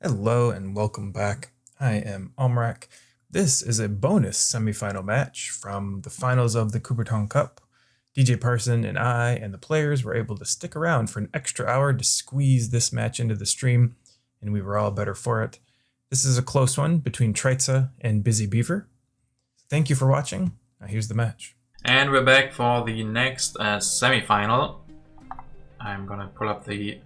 Hello and welcome back. I am Allmrak. This is a bonus semifinal match from the finals of the Coubertin Cup. DJParson and I and the players were able to stick around for an extra hour to squeeze this match into the stream, and we were all better for it. This is a close one between Treitze and BusyBeaver. Thank you for watching. Now here's the match. And we're back for the next semifinal. I'm gonna pull up the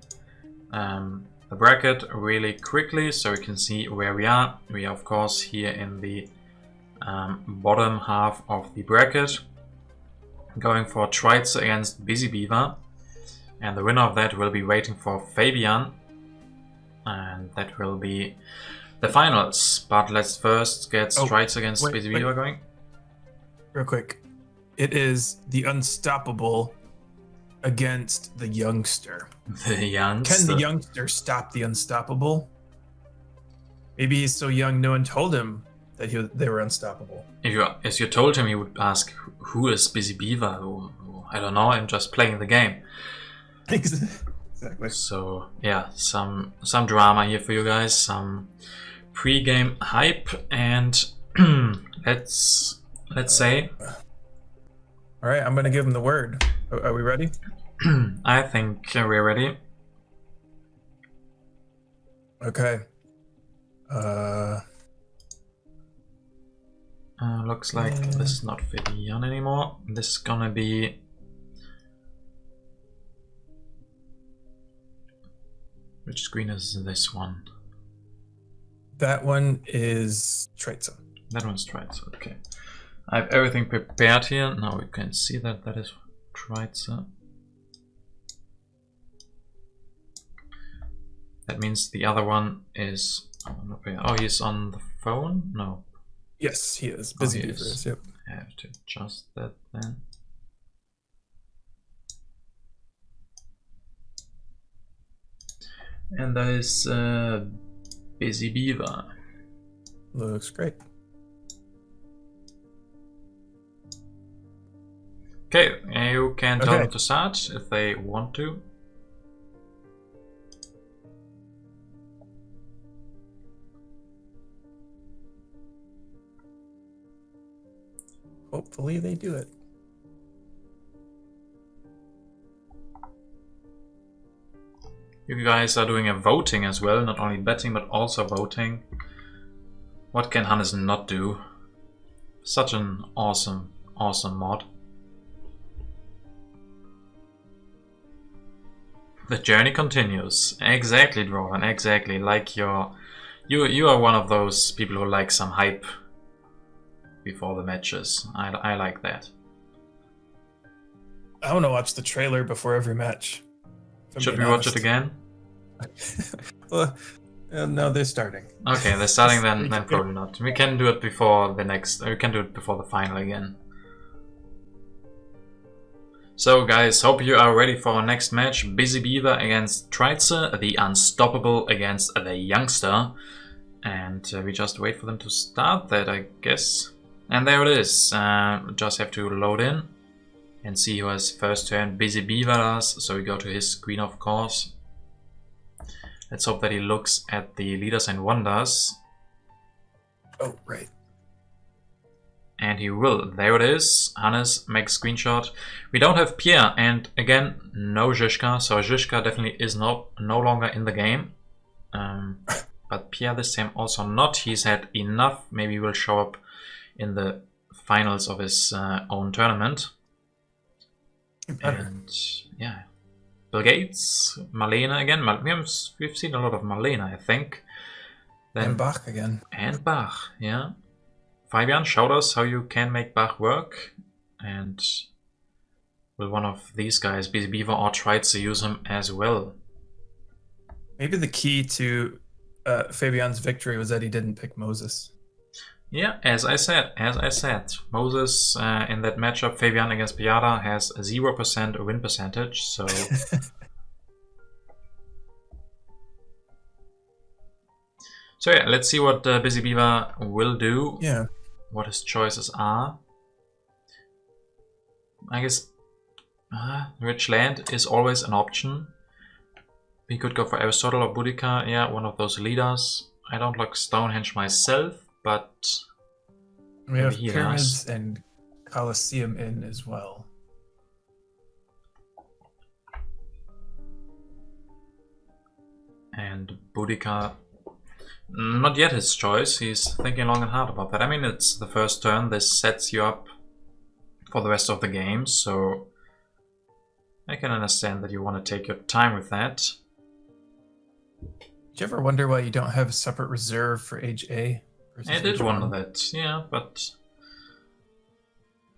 bracket really quickly so we can see where we are. We are of course here in the bottom half of the bracket, going for treitze against BusyBeaver, and the winner of that will be waiting for Fabian, and that will be the finals. But let's first get treitze against BusyBeaver going. Real quick, it is the unstoppable against the youngster. The youngster. Can the youngster stop the unstoppable? Maybe he's so young no one told him that they were unstoppable. If you told him, he would ask, who is BusyBeaver? I don't know, I'm just playing the game. Exactly. So yeah, some drama here for you guys, some pre-game hype, and let's say. All right, I'm gonna give him the word. Are we ready? I think we're ready. Okay. Looks like this is not Fabian anymore. This is gonna be which screen is this one? That one is treitze. That one's treitze. Okay. I have everything prepared here. Now we can see that that is treitze. That means the other one is. Oh, he's on the phone? No. Yes, he is. BusyBeaver is. Yep. I have to adjust that then. And that is BusyBeaver. Looks great. Okay, you can tell them to start if they want to. Hopefully they do it. You guys are doing a voting as well, not only betting but also voting. What can Hannes not do? Such an awesome mod. The journey continues. Exactly, Drovan, exactly. Like you are one of those people who like some hype before the matches. I like that. I want to watch the trailer before every match. Should we watch it again? Well, no, they're starting. Okay, they're starting then probably not. We can do it before the next. We can do it before the final again. So guys, hope you are ready for our next match. BusyBeaver against treitze, the unstoppable against the youngster. And we just wait for them to start that, I guess. And there it is. Just have to load in and see who has first turn. BusyBeaver does, so we go to his screen, of course. Let's hope that he looks at the leaders and wonders. Oh, right. And he will. There it is. Hannes makes screenshot. We don't have Pierre, and again, no Zizka. So Zizka definitely is no longer in the game. But Pierre this time also not. He's had enough. Maybe he will show up in the finals of his own tournament. And yeah, Bill Gates, Marlene again. We've seen a lot of Marlene, I think. Then, and Bach again. And Bach, yeah. Fabian showed us how you can make Bach work, and will one of these guys, BusyBeaver or treitze, use him as well? Maybe the key to Fabian's victory was that he didn't pick Moses. Yeah, as I said, Moses in that matchup, Fabian against Piada, has 0% win percentage, so... So yeah, let's see what BusyBeaver will do. Yeah. What his choices are. I guess rich land is always an option. He could go for Aristotle or Boudica. Yeah, one of those leaders. I don't like Stonehenge myself, but We have he Pyramids does. and Colosseum in as well. And Boudica, not yet his choice. He's thinking long and hard about that. I mean, it's the first turn. This sets you up for the rest of the game, so I can understand that you want to take your time with that. Did you ever wonder why you don't have a separate reserve for age A? I did wonder that, yeah, but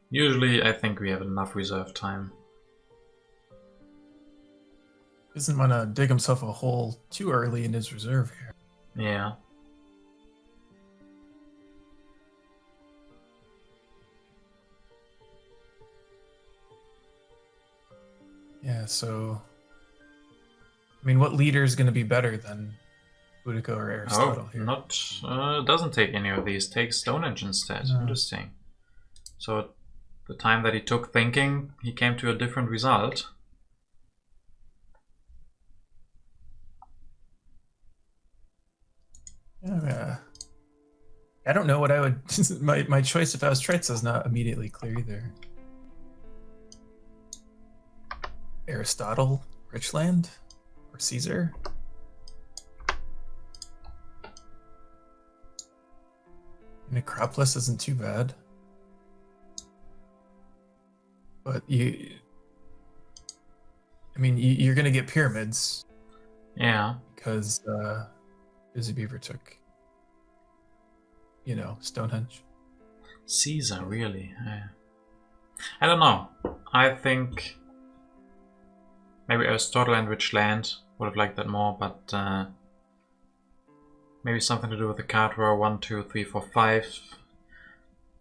usually I think we have enough reserve time. Doesn't want to dig himself a hole too early in his reserve here. Yeah. Yeah, so I mean, what leader is going to be better than Boudica or Aristotle here? Doesn't take any of these. Takes Stonehenge instead. No. Interesting. So the time that he took thinking, he came to a different result. Yeah, I don't know what I would. my choice if I was treitze is not immediately clear either. Aristotle, Richland, or Caesar. Necropolis isn't too bad, but I mean, you're gonna get pyramids. Yeah. Because BusyBeaver took, Stonehenge. Caesar, really? I don't know. I think maybe Aristotle and Richland would have liked that more, but maybe something to do with the card draw 1, 2, 3, 4, 5.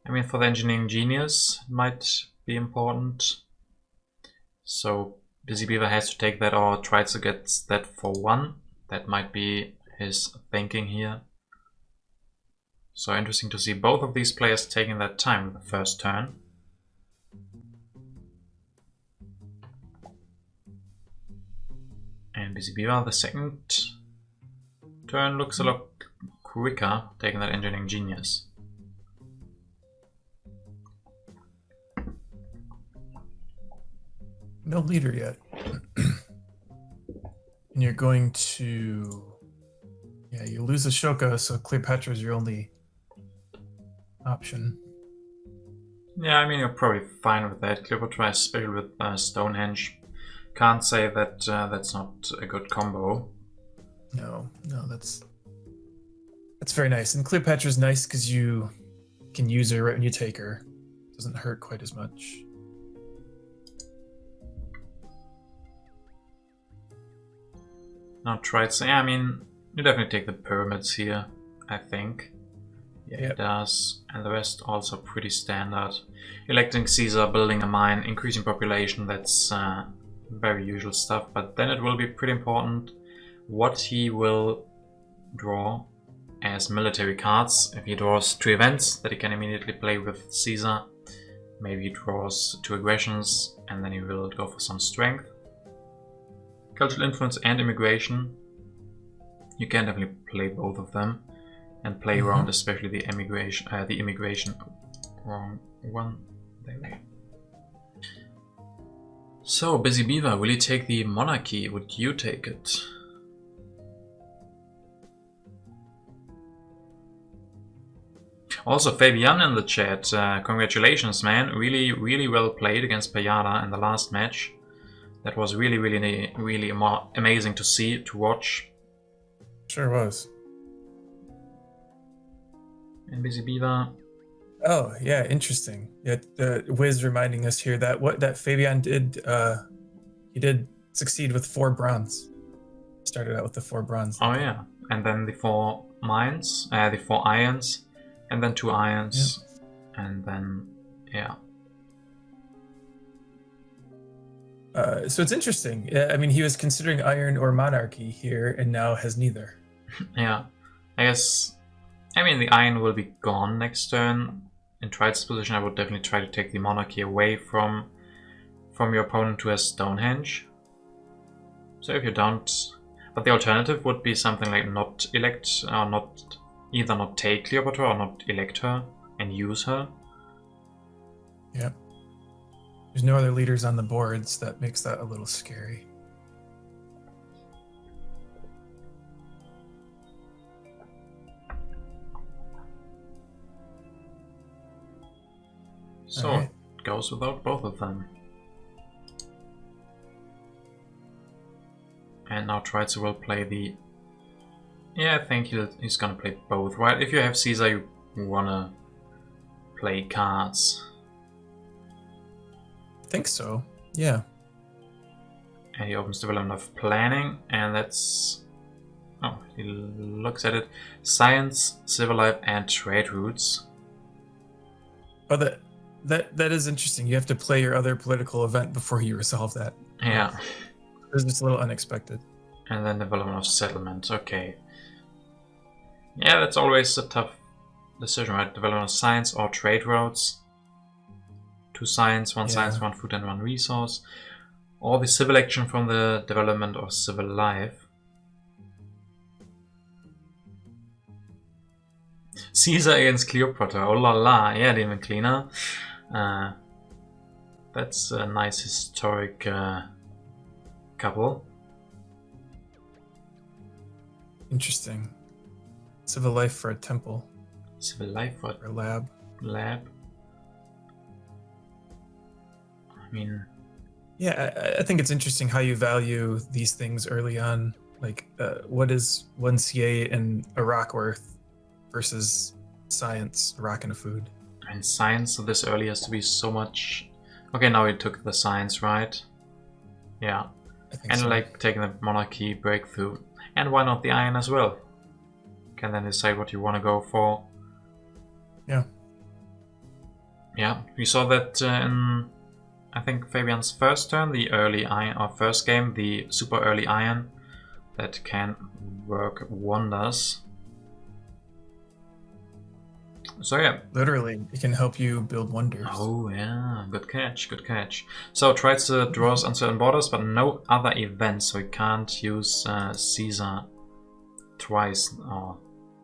I mean, for the engineering genius, it might be important. So BusyBeaver has to take that, or tries to get that for 1. That might be his thinking here. So interesting to see both of these players taking that time with the first turn. And BusyBeaver, the second turn looks a lot quicker, taking that engineering genius. No leader yet. And you're going to... Yeah, you lose Ashoka, so Cleopatra is your only option. Yeah, I mean, you're probably fine with that. Cleopatra, especially with Stonehenge. Can't say that that's not a good combo. No, that's very nice. And Cleopatra's nice because you can use her right when you take her. Doesn't hurt quite as much. Now treitze. Yeah, I mean, you definitely take the pyramids here, I think. Yeah, Yep. It does. And the rest also pretty standard. Electing Caesar, building a mine, increasing population, that's very usual stuff. But then it will be pretty important what he will draw as military cards. If he draws 2 events that he can immediately play with Caesar, maybe he draws 2 aggressions and then he will go for some strength. Cultural influence and immigration. You can definitely play both of them and play around, especially the immigration. Wrong one. There we go. So, BusyBeaver, will you take the monarchy? Would you take it? Also, Fabian in the chat, congratulations, man. Really, really well played against Payada in the last match. That was really, really, really amazing to see, to watch. Sure was. And BusyBeaver. Oh, yeah, interesting. Yeah, Wiz reminding us here that what that Fabian did, he did succeed with 4 bronze. Started out with the 4 bronze. Oh yeah, and then the 4 mines, the 4 irons, and then 2 irons, and then yeah. So it's interesting. I mean, he was considering iron or monarchy here, and now has neither. Yeah, I guess. I mean, the iron will be gone next turn. In treitze's position, I would definitely try to take the monarchy away from your opponent who has Stonehenge. So if you don't, But the alternative would be something like not elect, or either not take Cleopatra or not elect her and use her. Yep. There's no other leaders on the boards. That makes that a little scary. So Alright. it goes without both of them. And now treitze will play the... Yeah, I think he's gonna play both, right? If you have Caesar, you wanna play cards. I think so. Yeah. And he opens development of planning, and that's... Oh, he looks at it. Science, civil life, and trade routes. Oh, that is interesting. You have to play your other political event before you resolve that. Yeah. It's just a little unexpected. And then development of settlement. Okay. Yeah, that's always a tough decision, right? Development of science or trade routes. 2 science, 1 science, 1 food, and 1 resource. Or the civil action from the development of civil life. Caesar against Cleopatra. Oh la la. Yeah, Demon Cleaner. That's a nice historic couple. Interesting. Civil life for a temple. Civil life for a lab. I mean... Yeah, I think it's interesting how you value these things early on. Like, what is 1 CA in a rock worth versus science, a rock and a food? And science this early has to be so much... Okay, now we took the science, right? Yeah. And so. like taking the monarchy breakthrough. And why not the iron as well? Can then decide what you want to go for. Yeah. Yeah, we saw that in, I think, Fabian's first turn, the early iron, or first game, the super early iron. That can work wonders. So yeah. Literally, it can help you build wonders. Oh yeah, good catch, good catch. So treitze draws on certain borders, but no other events, so you can't use Caesar twice, or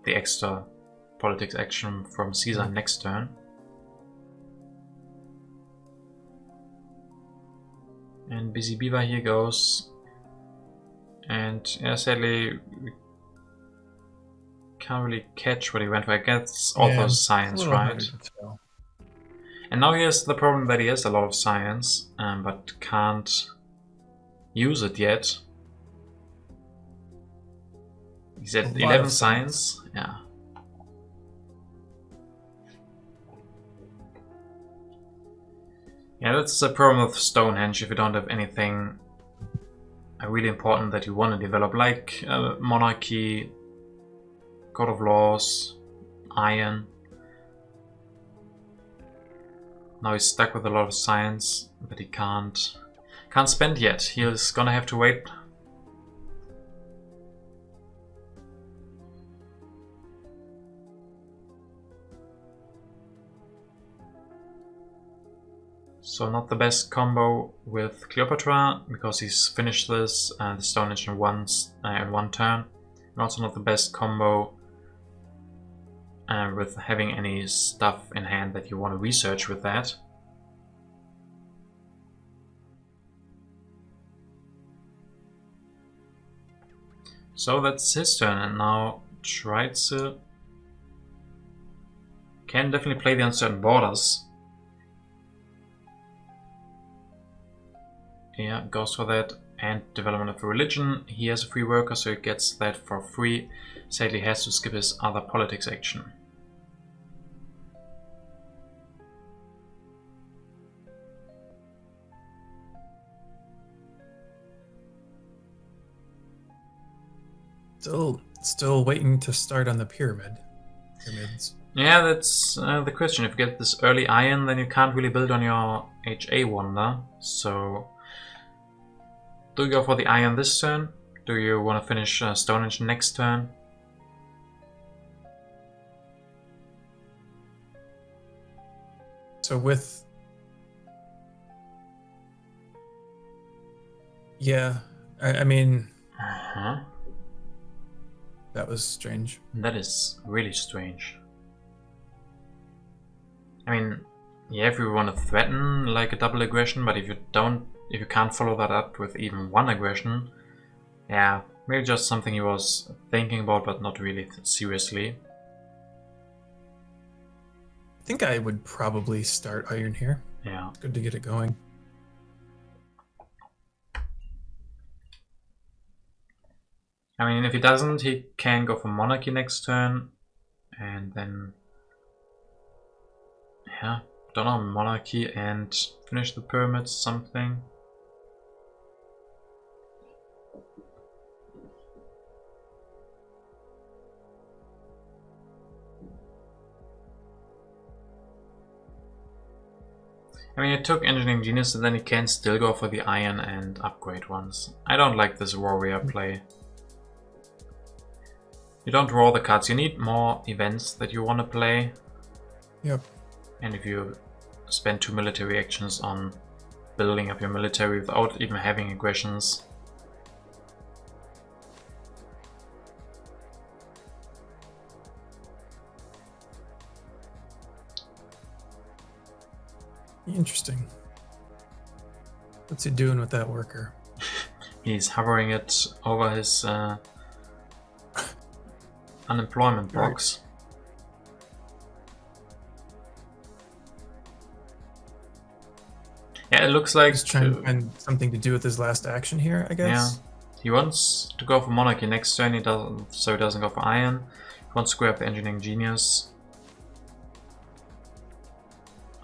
the extra politics action from Caesar next turn. And BusyBeaver here goes. And yeah, sadly, we can't really catch what he went for. I guess all those science, right? And now he has the problem that he has a lot of science, but can't use it yet. He's at 11 science. Yeah. Yeah, that's the problem with Stonehenge if you don't have anything really important that you want to develop, like monarchy, code of laws, iron. Now he's stuck with a lot of science that he can't spend yet. He's gonna have to wait. So not the best combo with Cleopatra, because he's finished this the Stonehenge in one turn. And also not the best combo with having any stuff in hand that you want to research with that. So that's his turn, and now treitze can definitely play the uncertain borders. Yeah, goes for that. And development of a religion. He has a free worker, so he gets that for free. Sadly, he has to skip his other politics action. Still waiting to start on the pyramids. Yeah, that's the question. If you get this early iron, then you can't really build on your HA wonder. So, do you go for the iron this turn? Do you want to finish Stonehenge next turn? So with... Yeah, I mean... That was strange. That is really strange. I mean, yeah, if you want to threaten like a double aggression, but if you can't follow that up with even one aggression, yeah, maybe just something he was thinking about, but not really seriously. I think I would probably start Iron here. Yeah. It's good to get it going. I mean, if he doesn't, he can go for Monarchy next turn, and then, yeah, don't know, Monarchy and finish the Pyramids, something. I mean, it took Engineering Genius, and then he can still go for the Iron and upgrade ones. I don't like this Warrior play. You don't draw the cards, you need more events that you want to play. Yep. And if you spend 2 military actions on building up your military without even having aggressions. Interesting. What's he doing with that worker? He's hovering it over his unemployment box. Yeah, it looks like he's trying to find something to do with his last action here, I guess. Yeah, he wants to go for Monarchy next turn. He doesn't, so he doesn't go for Iron. He wants to grab the Engineering Genius.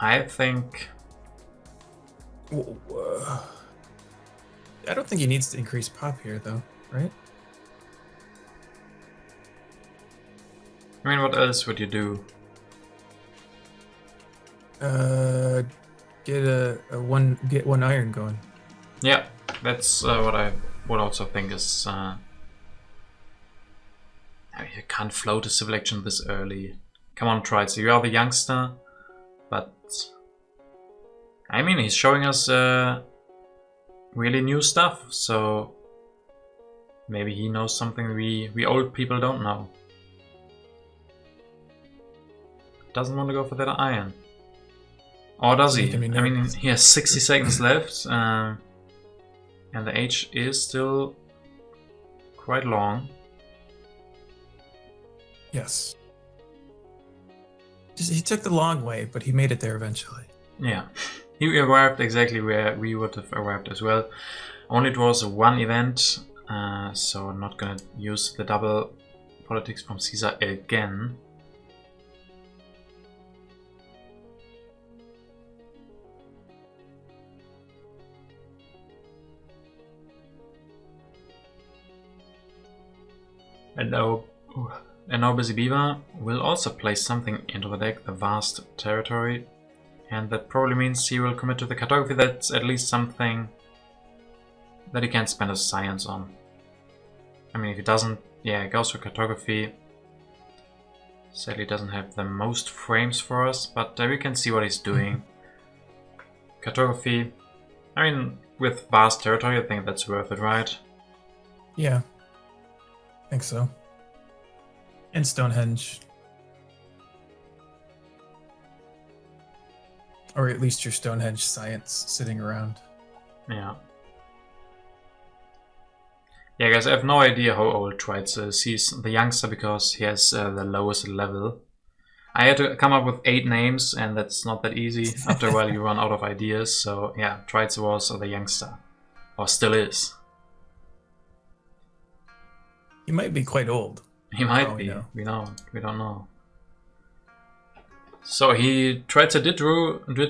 I think. I don't think he needs to increase pop here, though, right? I mean, what else would you do? Get one iron going. Yeah, that's what I would also think is. I mean, you can't float a civil action this early. Come on, treitze. You are the youngster, but I mean, he's showing us really new stuff. So maybe he knows something we old people don't know. Doesn't want to go for that iron. Or does he? I mean, he has 60 seconds left, and the age is still quite long. Yes. He took the long way, but he made it there eventually. Yeah. He arrived exactly where we would have arrived as well. Only it was one event, so I'm not gonna use the double politics from Caesar again. And now BusyBeaver will also place something into the deck, the vast territory, and that probably means he will commit to the cartography. That's at least something that he can spend his science on. I mean, if he doesn't, yeah, he goes for cartography. Sadly doesn't have the most frames for us, but we can see what he's doing. Cartography, I mean, with vast territory, I think that's worth it, right? Yeah. I think so. And Stonehenge. Or at least your Stonehenge science sitting around. Yeah. Yeah, guys, I have no idea how old treitze is. He's the youngster because he has the lowest level. I had to come up with 8 names, and that's not that easy. After a while, you run out of ideas. So, yeah, treitze was the youngster. Or still is. He might be quite old. He might be. We don't know. So treitze did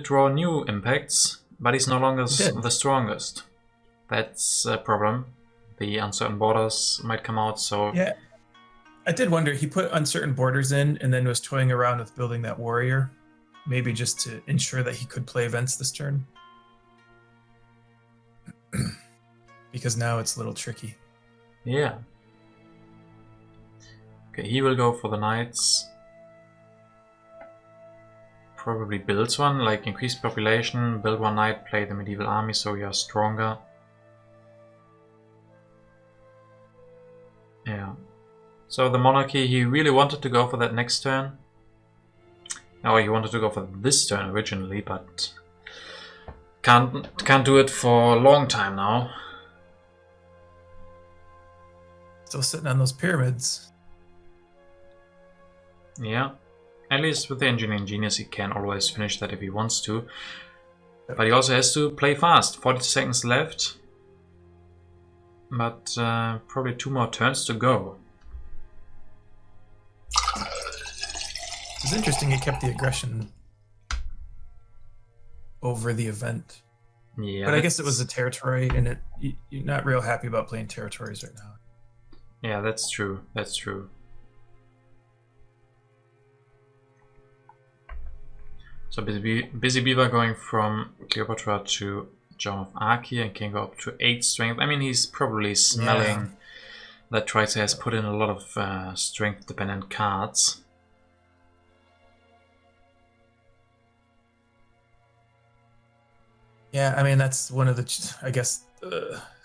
draw new impacts, but he's no longer the strongest. That's a problem. The uncertain borders might come out. So yeah, I did wonder. He put uncertain borders in, and then was toying around with building that warrior, maybe just to ensure that he could play events this turn. Because now it's a little tricky. Yeah. Okay, he will go for the knights. Probably builds one, like increase population, build one knight, play the medieval army so you are stronger. Yeah. So the monarchy, he really wanted to go for that next turn. Oh, he wanted to go for this turn originally, but can't do it for a long time now. Still sitting on those pyramids. Yeah, at least with the engineering genius he can always finish that if he wants to. But he also has to play fast. 40 seconds left. But probably 2 more turns to go. It's interesting he kept the aggression over the event. Yeah, but I guess it was a territory, and you're not real happy about playing territories right now. Yeah, that's true. That's true. So BusyBeaver going from Cleopatra to Joan of Arc here and can go up to 8 strength. I mean, he's probably smelling that treitze has put in a lot of strength dependent cards. Yeah, I mean, that's one of the, I guess,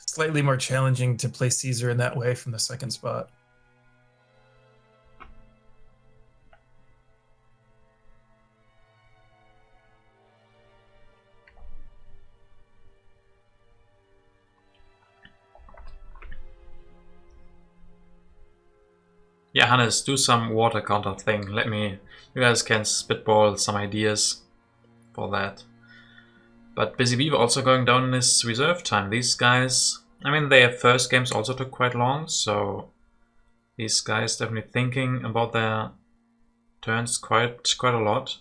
slightly more challenging to play Caesar in that way from the second spot. Yeah, Hannes, do some water counter thing. You guys can spitball some ideas for that. But BusyBeaver also going down in his reserve time. These guys, I mean, their first games also took quite long, so these guys definitely thinking about their turns quite a lot.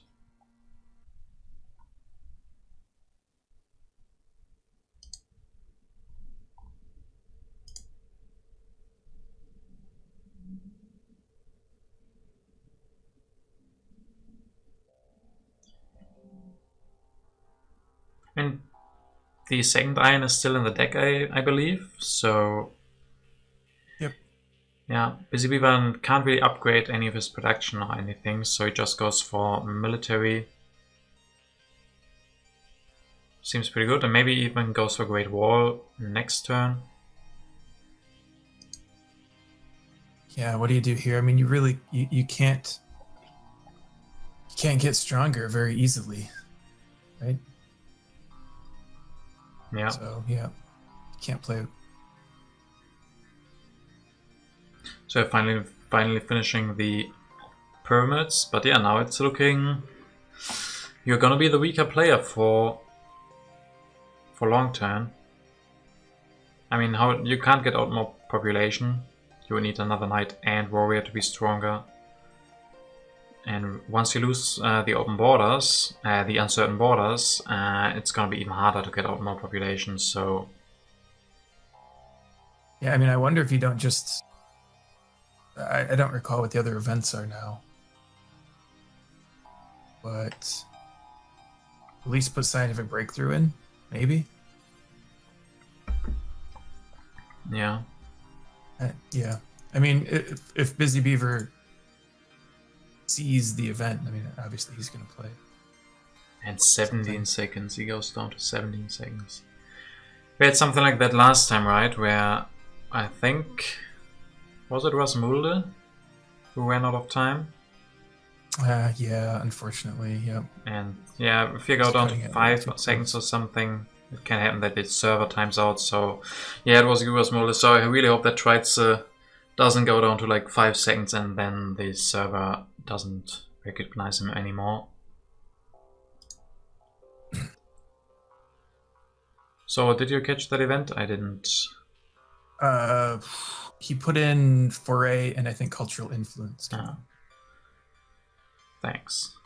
And the second iron is still in the deck, I believe, so... Yep. Yeah, BusyBeaver can't really upgrade any of his production or anything, so he just goes for military. Seems pretty good, and maybe even goes for Great Wall next turn. Yeah, what do you do here? I mean, you really, you can't get stronger very easily, right? Yeah. So, yeah, you can't play. So finally finishing the pyramids, but yeah, now it's looking... You're gonna be the weaker player for long turn. I mean, you can't get out more population. You will need another knight and warrior to be stronger. And once you lose the open borders, the uncertain borders, it's gonna be even harder to get out more population, so... Yeah, I mean, I wonder if you don't just... I don't recall what the other events are now. But... at least put scientific breakthrough in, maybe? Yeah. Yeah. I mean, if BusyBeaver sees the event, I mean, obviously he's going to play. And 17 seconds, he goes down to 17 seconds. We had something like that last time, right? Where I think... Was it Rasmulde who ran out of time? Yeah, unfortunately, yeah. And yeah, if you go down to 5 seconds or something, it can happen that the server times out. So yeah, it was Rasmulde. So I really hope that treitze doesn't go down to like 5 seconds and then the server doesn't recognize him anymore. So did you catch that event? I didn't. He put in foray and I think cultural influence. Thanks.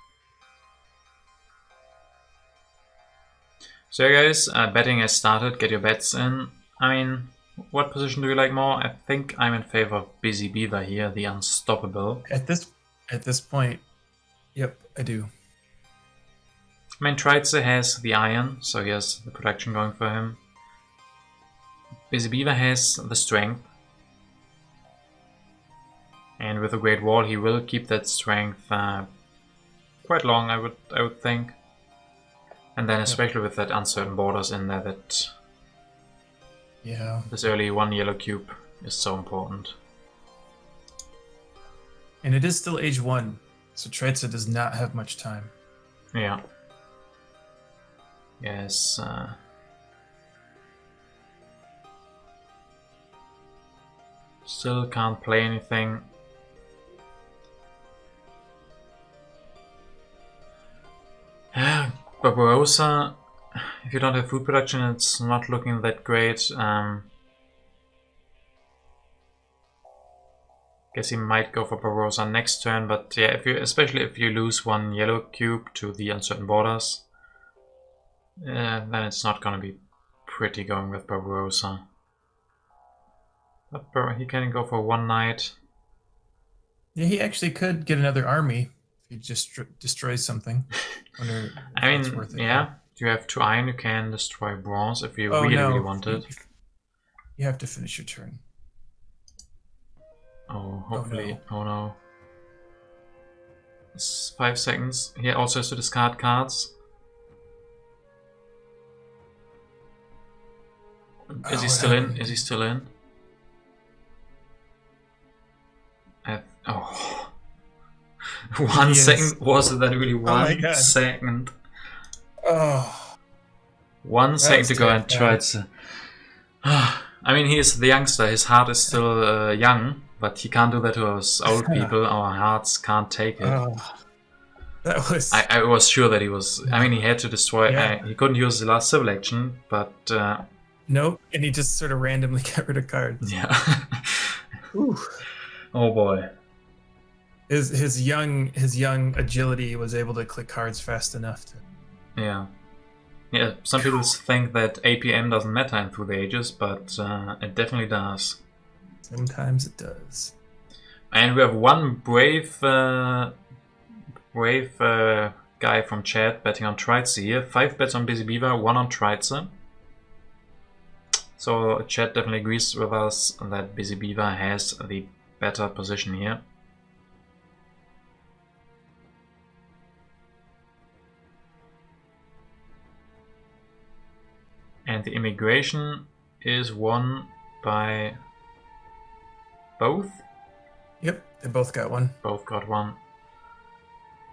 So yeah, guys, betting has started. Get your bets in. I mean, what position do you like more? I think I'm in favor of BusyBeaver here, the unstoppable. At this point, yep, I do. I mean, treitze has the iron, so he has the protection going for him. BusyBeaver has the strength. And with the Great Wall, he will keep that strength quite long, I would think. And then especially with that uncertain borders in there, that yeah, this early 1 yellow cube is so important. And it is still age 1, so treitze does not have much time. Yeah. Yes. Still can't play anything. Yeah, Barbarossa, if you don't have food production, it's not looking that great. Guess he might go for Barbarossa next turn, but yeah, especially if you lose one yellow cube to the uncertain borders, then it's not gonna be pretty going with Barbarossa. But he can go for one knight. Yeah, he actually could get another army if he just destroys something. Wonder I if that's mean, worth it. yeah, you have 2 iron, you can destroy bronze if you Oh, really want it. You have to finish your turn. Oh, hopefully. Oh no. It's 5 seconds. He also has to discard cards. Is he still in? Is he still in? Oh. 1 second? Was that really 1 second? Oh. 1 second to go and try to... I mean, he is the youngster. His heart is still young, but he can't do that to us old people. Our hearts can't take it. That was... I was sure that he was... I mean, he had to destroy... he couldn't use the last civil action, but... Nope, and he just sort of randomly got rid of cards. Yeah. Oh boy. His young agility was able to click cards fast enough to... Yeah. Yeah, some people think that APM doesn't matter in Through the Ages, but it definitely does. Sometimes it does. And we have one brave guy from chat betting on treitze here. 5 bets on BusyBeaver, 1 on treitze. So chat definitely agrees with us that BusyBeaver has the better position here. And the immigration is won by both? Yep, they both got one. Both got one.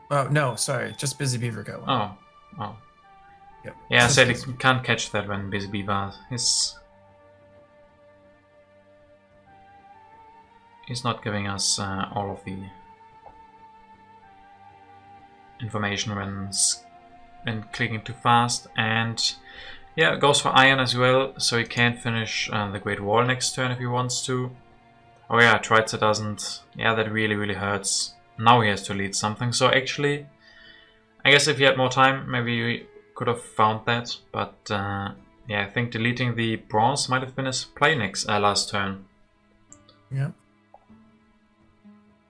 Oh, no, sorry, just BusyBeaver got one. Oh. Yep. Yeah, I said you can't catch that when BusyBeaver is... He's not giving us all of the information when clicking too fast. And yeah, it goes for iron as well, so he can finish the Great Wall next turn if he wants to. Oh yeah, treitze doesn't. Yeah, that really hurts. Now he has to lead something. So actually, I guess if he had more time, maybe we could have found that. But yeah, I think deleting the bronze might have been his play next last turn. Yeah.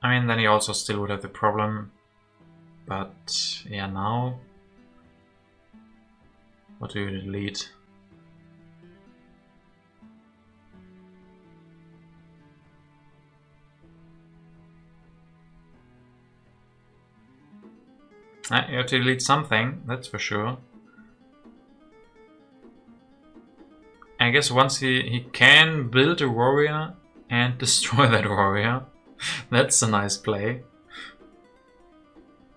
I mean, then he also still would have the problem. But yeah, now what do you delete? You have to delete something, that's for sure. I guess once he can build a warrior and destroy that warrior. That's a nice play.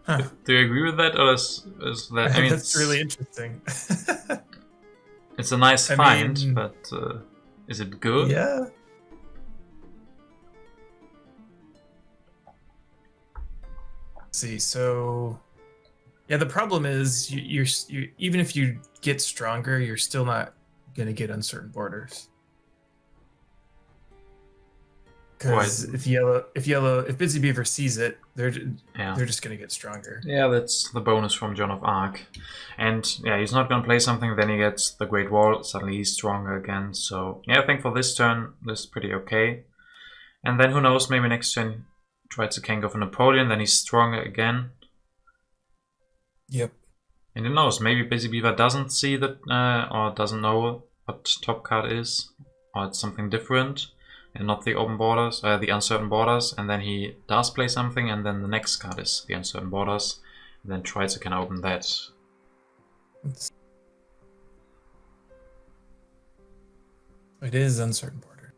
Huh. Do you agree with that, or is that? I mean, that's really interesting. It's a nice find, but is it good? Yeah. Let's see, so yeah, the problem is you're even if you get stronger, you're still not gonna get uncertain borders. Because if BusyBeaver sees it, they're just gonna get stronger. Yeah, that's the bonus from Joan of Arc. And yeah, he's not gonna play something, then he gets the Great Wall, suddenly he's stronger again. So yeah, I think for this turn, this is pretty okay. And then who knows, maybe next turn treitze can go for Napoleon, then he's stronger again. Yep. And who knows, maybe BusyBeaver doesn't see that, or doesn't know what top card is, or it's something different. And not the open borders, the uncertain borders, and then he does play something, and then the next card is the uncertain borders, and then treitze can open that. It is uncertain border.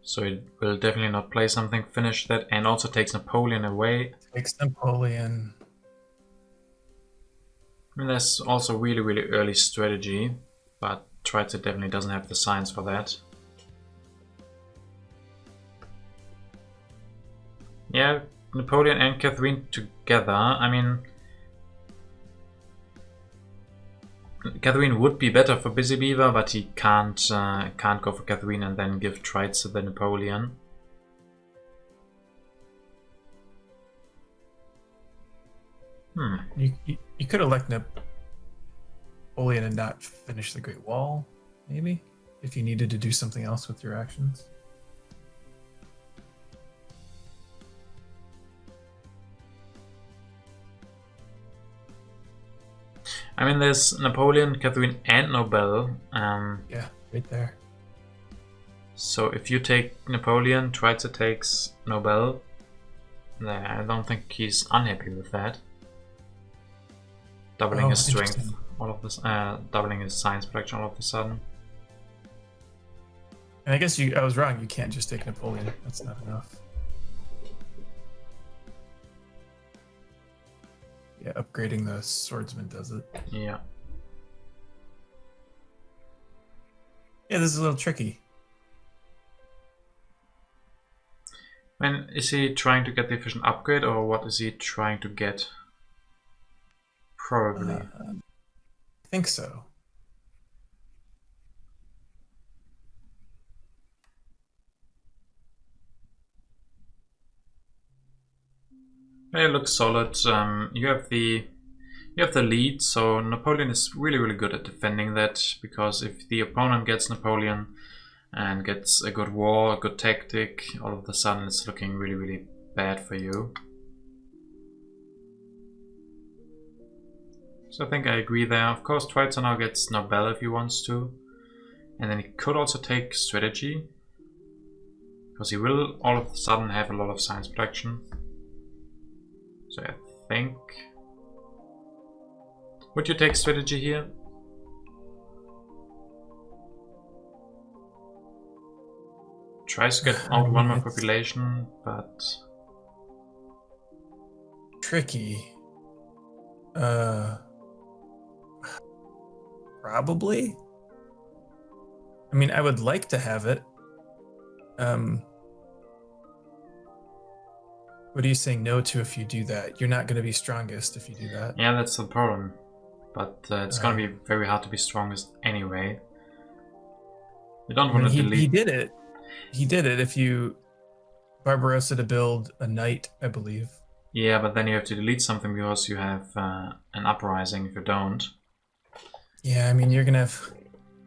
So it will definitely not play something, finish that, and also takes Napoleon away. Takes Napoleon. I mean, that's also really early strategy, but treitze definitely doesn't have the science for that. Yeah, Napoleon and Catherine together. I mean, Catherine would be better for BusyBeaver, but he can't go for Catherine and then give treitze the Napoleon. You could elect Napoleon and not finish the Great Wall, maybe, if you needed to do something else with your actions. I mean, there's Napoleon, Catherine, and Nobel. Yeah, right there. So if you take Napoleon, treitze takes Nobel. I don't think he's unhappy with that. Doubling his strength, all of this, doubling his science production all of a sudden. And I guess I was wrong. You can't just take Napoleon. That's not enough. Yeah, upgrading the swordsman does it. Yeah. Yeah, this is a little tricky. And is he trying to get the efficient upgrade, or what is he trying to get? Probably. I think so. It looks solid. You have the lead, so Napoleon is really good at defending that, because if the opponent gets Napoleon and gets a good war, a good tactic, all of a sudden it's looking really bad for you. So I think I agree there. Of course, treitze now gets Nobel if he wants to, and then he could also take strategy, because he will all of a sudden have a lot of science production. So I think... Would you take strategy here? Tries to get out one more population, but... Tricky. Probably. I mean, I would like to have it. What are you saying no to if you do that? You're not going to be strongest if you do that. Yeah, that's the problem. But it's going to be very hard to be strongest anyway. You don't want to delete... He did it. He did it if you... Barbarossa to build a knight, I believe. Yeah, but then you have to delete something because you have an uprising if you don't. Yeah, I mean, you're going to have...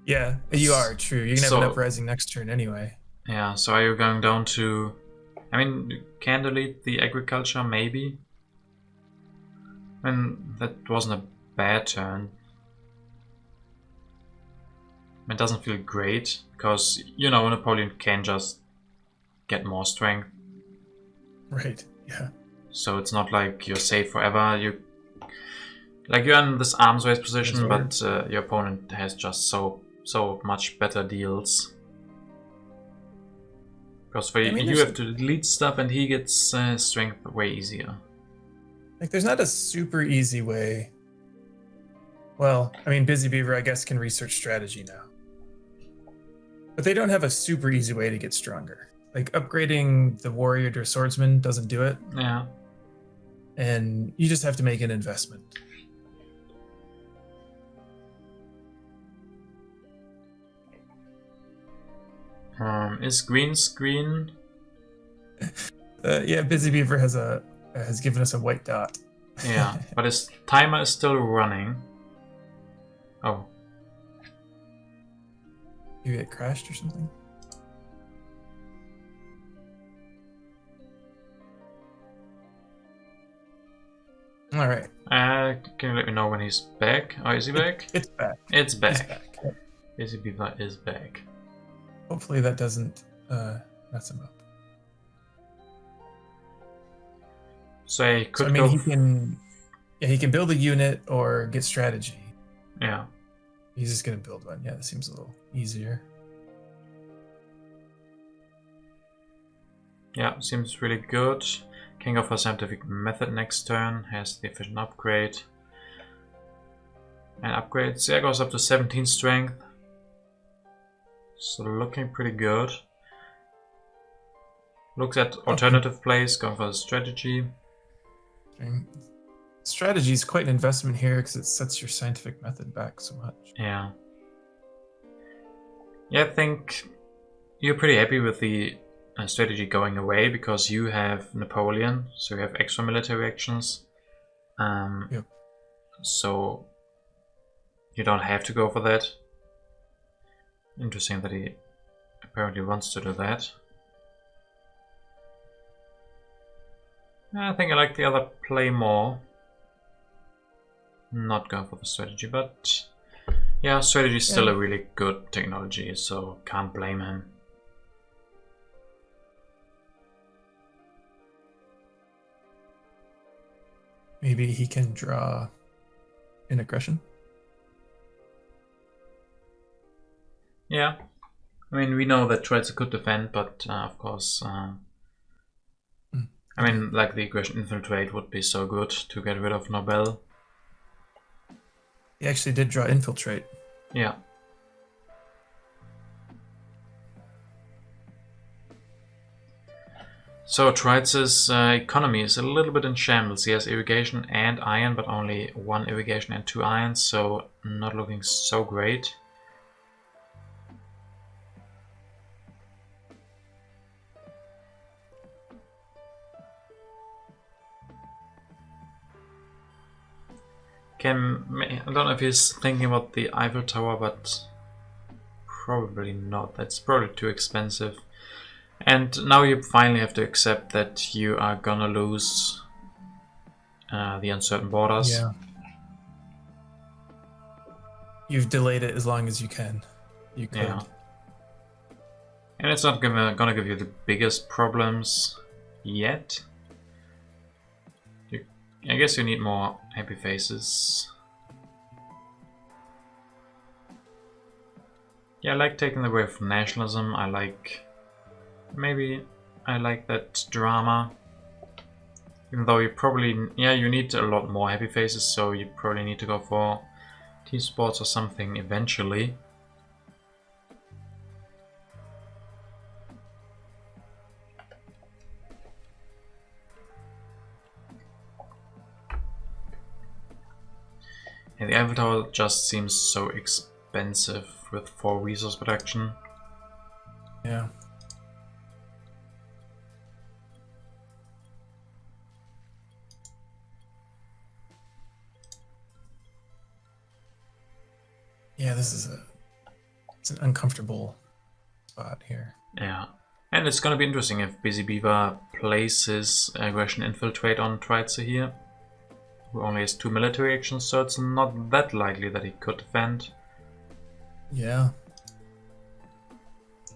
Yeah, you are, true. You're going to have an uprising next turn anyway. Yeah, so are you going down to... I mean, you can delete the agriculture, maybe. And that wasn't a bad turn. It doesn't feel great, because, you know, Napoleon can just get more strength. Right, yeah. So it's not like you're safe forever. You're in this arms race position, but your opponent has just so much better deals. Because for you have to delete stuff, and he gets strength way easier. Like, there's not a super easy way. Well, I mean, BusyBeaver, I guess, can research strategy now. But they don't have a super easy way to get stronger. Like, upgrading the warrior to a swordsman doesn't do it. Yeah. And you just have to make an investment. Is green screen? Yeah, BusyBeaver has given us a white dot. Yeah, but his timer is still running. Oh. Maybe it crashed or something? All right. Can you let me know when he's back? Oh, is he back? It's back. It's back. It's back. BusyBeaver is back. Hopefully that doesn't mess him up. So he could he can build a unit or get strategy. Yeah. He's just gonna build one. Yeah, that seems a little easier. Yeah, seems really good. Can go for scientific method next turn, has the efficient upgrade. And upgrades, yeah, goes up to 17 strength. So looking pretty good. Looks at alternative plays, going for the strategy. Strategy is quite an investment here because it sets your scientific method back so much. Yeah. Yeah, I think you're pretty happy with the strategy going away because you have Napoleon, so you have extra military actions. Yep. So you don't have to go for that. Interesting that he apparently wants to do that. I think I like the other play more. Not going for the strategy, but yeah, strategy is still a really good technology, so can't blame him. Maybe he can draw an aggression. Yeah, I mean, we know that treitze could defend, but of course, I mean, like the aggression infiltrate would be so good to get rid of Nobel. He actually did draw infiltrate. Yeah. So treitze's economy is a little bit in shambles. He has irrigation and iron, but only 1 irrigation and 2 irons, so not looking so great. I don't know if he's thinking about the Eiffel Tower, but probably not. That's probably too expensive. And now you finally have to accept that you are gonna lose the uncertain borders. Yeah. You've delayed it as long as you can. You could. Yeah. And it's not gonna give you the biggest problems yet. I guess you need more happy faces. Yeah, I like taking the way of nationalism. I like that drama. Even though you probably, you need a lot more happy faces, so you probably need to go for team sports or something eventually. And the Eiffel Tower just seems so expensive with 4 resource production. Yeah. Yeah, it's an uncomfortable spot here. Yeah. And it's gonna be interesting if BusyBeaver plays his aggression infiltrate on treitze here, who only has 2 military actions, so it's not that likely that he could defend. Yeah.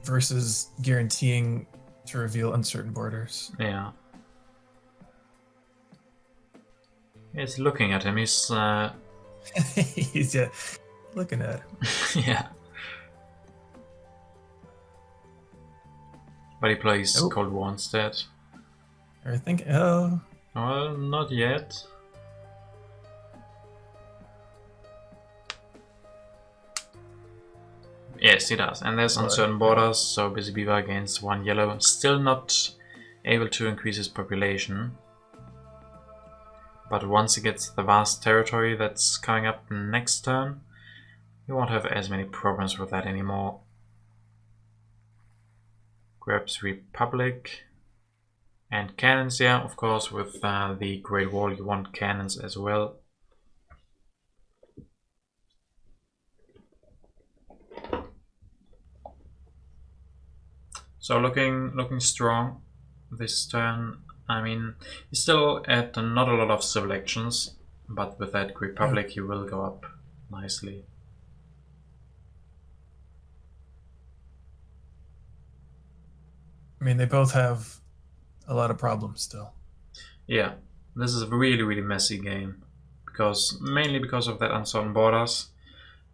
Versus guaranteeing to reveal uncertain borders. Yeah. He's looking at him, he's He's looking at him. yeah. But he plays Cold War instead. I think, oh. Well, not yet. Yes, he does. And there's uncertain borders, so BusyBeaver against 1 yellow. Still not able to increase his population. But once he gets the vast territory that's coming up next turn, he won't have as many problems with that anymore. Grabs Republic. And cannons, yeah, of course, with the Great Wall you want cannons as well. So looking strong this turn. I mean, he's still at not a lot of civil actions, but with that Republic he will go up nicely. I mean, they both have a lot of problems still. Yeah, this is a really, really messy game. Mainly because of that uncertain borders.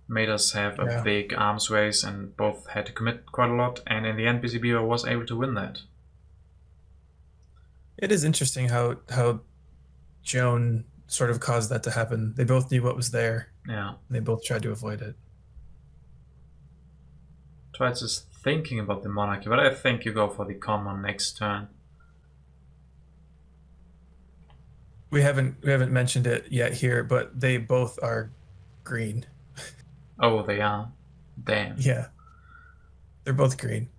Made us have a big arms race and both had to commit quite a lot, and in the end BusyBeaver was able to win that. It is interesting how Joan sort of caused that to happen. They both knew what was there. Yeah. And they both tried to avoid it. Treitze is thinking about the monarchy, but I think you go for the common next turn. We haven't mentioned it yet here, but they both are green. Oh, they are. Damn. Yeah. They're both green.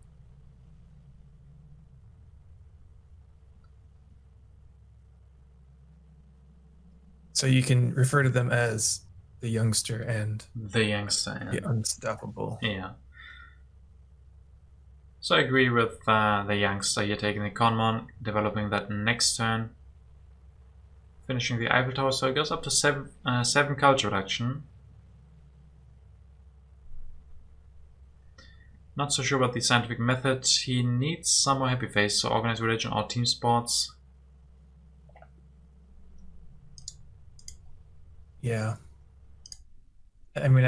So you can refer to them as the youngster and The youngster. the unstoppable. Yeah. So I agree with the youngster here taking the Conmon, developing that next turn. Finishing the Eiffel Tower, so it goes up to 7 culture reduction. Not so sure about the scientific method. He needs some more happy face, so organized religion or team sports. Yeah. I mean,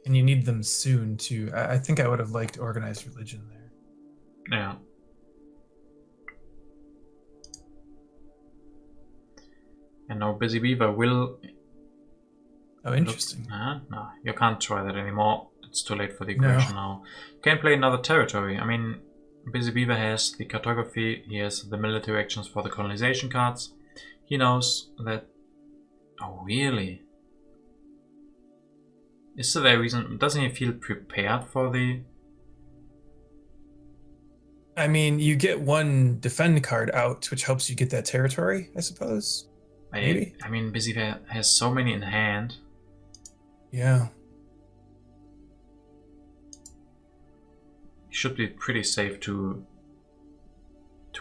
and you need them soon too. I think I would have liked organized religion there. Yeah. And now BusyBeaver will... Oh, interesting. No, you can't try that anymore. It's too late for the equation now. You can play another territory. I mean, BusyBeaver has the cartography, he has the military actions for the colonization cards. He knows that... Oh, really? Is there a reason? Doesn't he feel prepared for the... I mean, you get one defend card out, which helps you get that territory, I suppose. Maybe. I mean, BusyBeaver has so many in hand. Yeah. He should be pretty safe to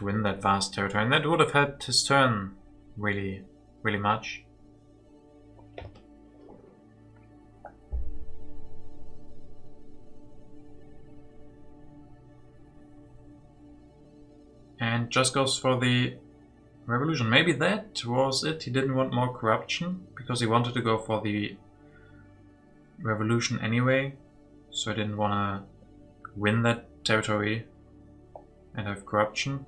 win that vast territory, and that would have helped his turn really, really much. And just goes for the revolution. Maybe that was it. He didn't want more corruption because he wanted to go for the revolution anyway. So he didn't want to win that territory and have corruption.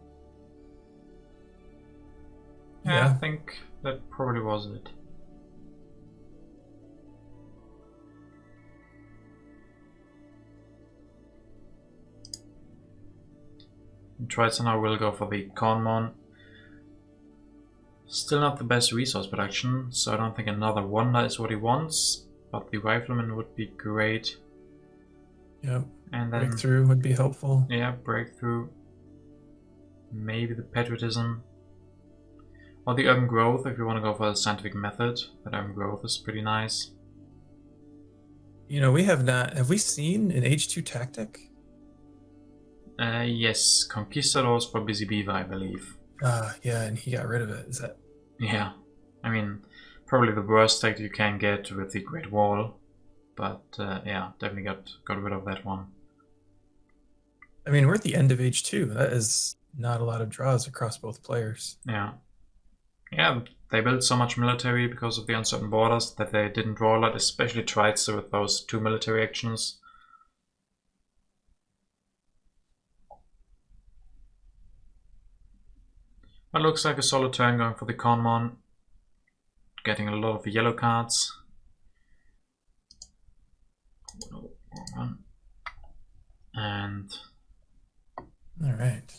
Yeah, I think that probably was it. Treitze now will go for the Conmon. Still not the best resource production, so I don't think another wonder is what he wants, but the Rifleman would be great. Yep. And then Breakthrough would be helpful. Yeah, breakthrough. Maybe the patriotism. Or the urban growth if you want to go for the scientific method. That urban growth is pretty nice. You know, we have not... Have we seen an H2 tactic? Yes, Conquistadors for BusyBeaver, I believe. Yeah, and he got rid of it. Is that... Yeah. I mean, probably the worst tactic you can get with the Great Wall. But yeah, definitely got rid of that one. I mean, we're at the end of H2. That is not a lot of draws across both players. Yeah. Yeah, they built so much military because of the uncertain borders that they didn't draw a lot, especially Treitze with those 2 military actions. But looks like a solid turn going for the Conmon. Getting a lot of yellow cards. Oh, wrong one. And... Alright.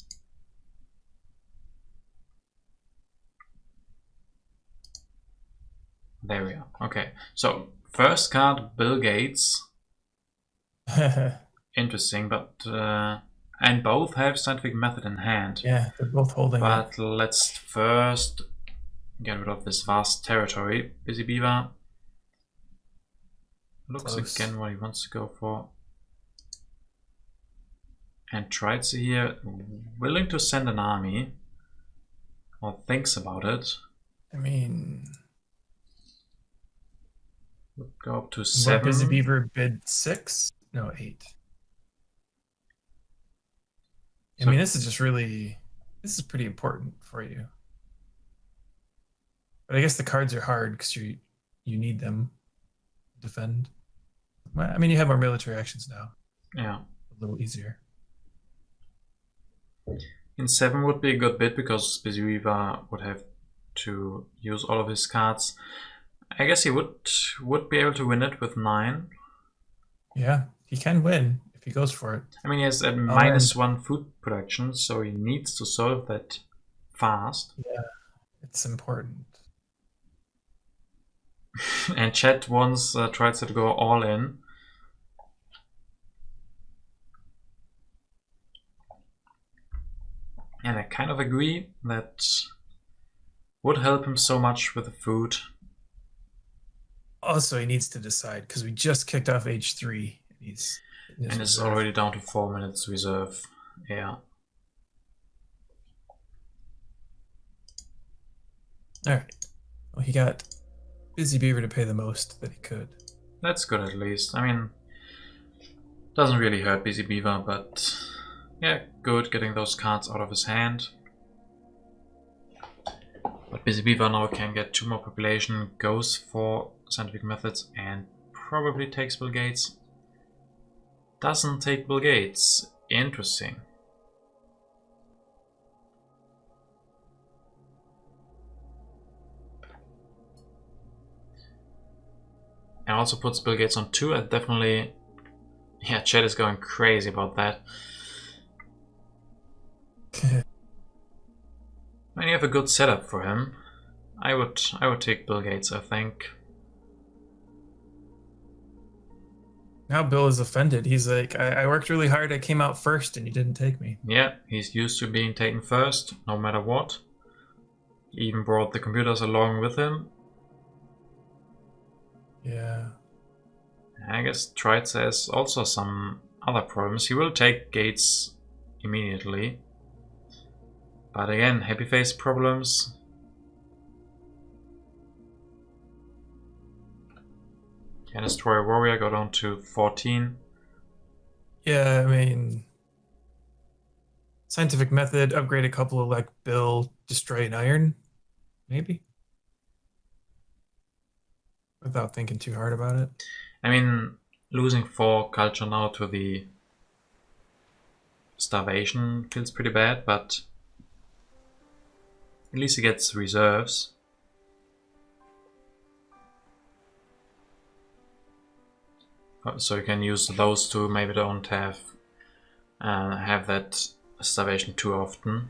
There we are. Okay, so first card, Bill Gates. Interesting, but... and both have scientific method in hand. Yeah, they're both holding But let's first get rid of this vast territory. BusyBeaver looks Close. again what he wants to go for. And Treitze here, willing to send an army. Or thinks about it. I mean... Would go up to 7. BusyBeaver bid 6? No, 8. So, I mean, this is just really... This is pretty important for you. But I guess the cards are hard because you need them to defend. Well, I mean, you have more military actions now. yeah. A little easier. In 7 would be a good bit because BusyBeaver would have to use all of his cards. I guess he would be able to win it with 9. Yeah, he can win if he goes for it. I mean, he has a and- -1 food production, so he needs to solve that fast. Yeah, it's important. And Chet once tried to go all in. And I kind of agree that would help him so much with the food. Also, he needs to decide because we just kicked off H3. And it's already down to 4 minutes reserve. Yeah. Alright. Well, he got BusyBeaver to pay the most that he could. That's good at least. I mean, doesn't really hurt BusyBeaver, but yeah, good getting those cards out of his hand. But BusyBeaver now can get 2 more population, goes for scientific methods, and probably takes Bill Gates. Doesn't take Bill Gates. Interesting. And also puts Bill Gates on 2. And definitely, yeah, Chet is going crazy about that. When you have a good setup for him, I would take Bill Gates, I think. Now Bill is offended. He's like, I worked really hard. I came out first and you didn't take me. Yeah, he's used to being taken first, no matter what. He even brought the computers along with him. Yeah. I guess Treitze has also some other problems. He will take Gates immediately. But again, happy face problems. Can destroy a warrior, go down to 14. Yeah, I mean, scientific method, upgrade a couple of like Bill, destroy an iron, maybe? Without thinking too hard about it. I mean, losing 4 culture now to the starvation feels pretty bad, but at least he gets reserves. So you can use those two, maybe don't have that starvation too often.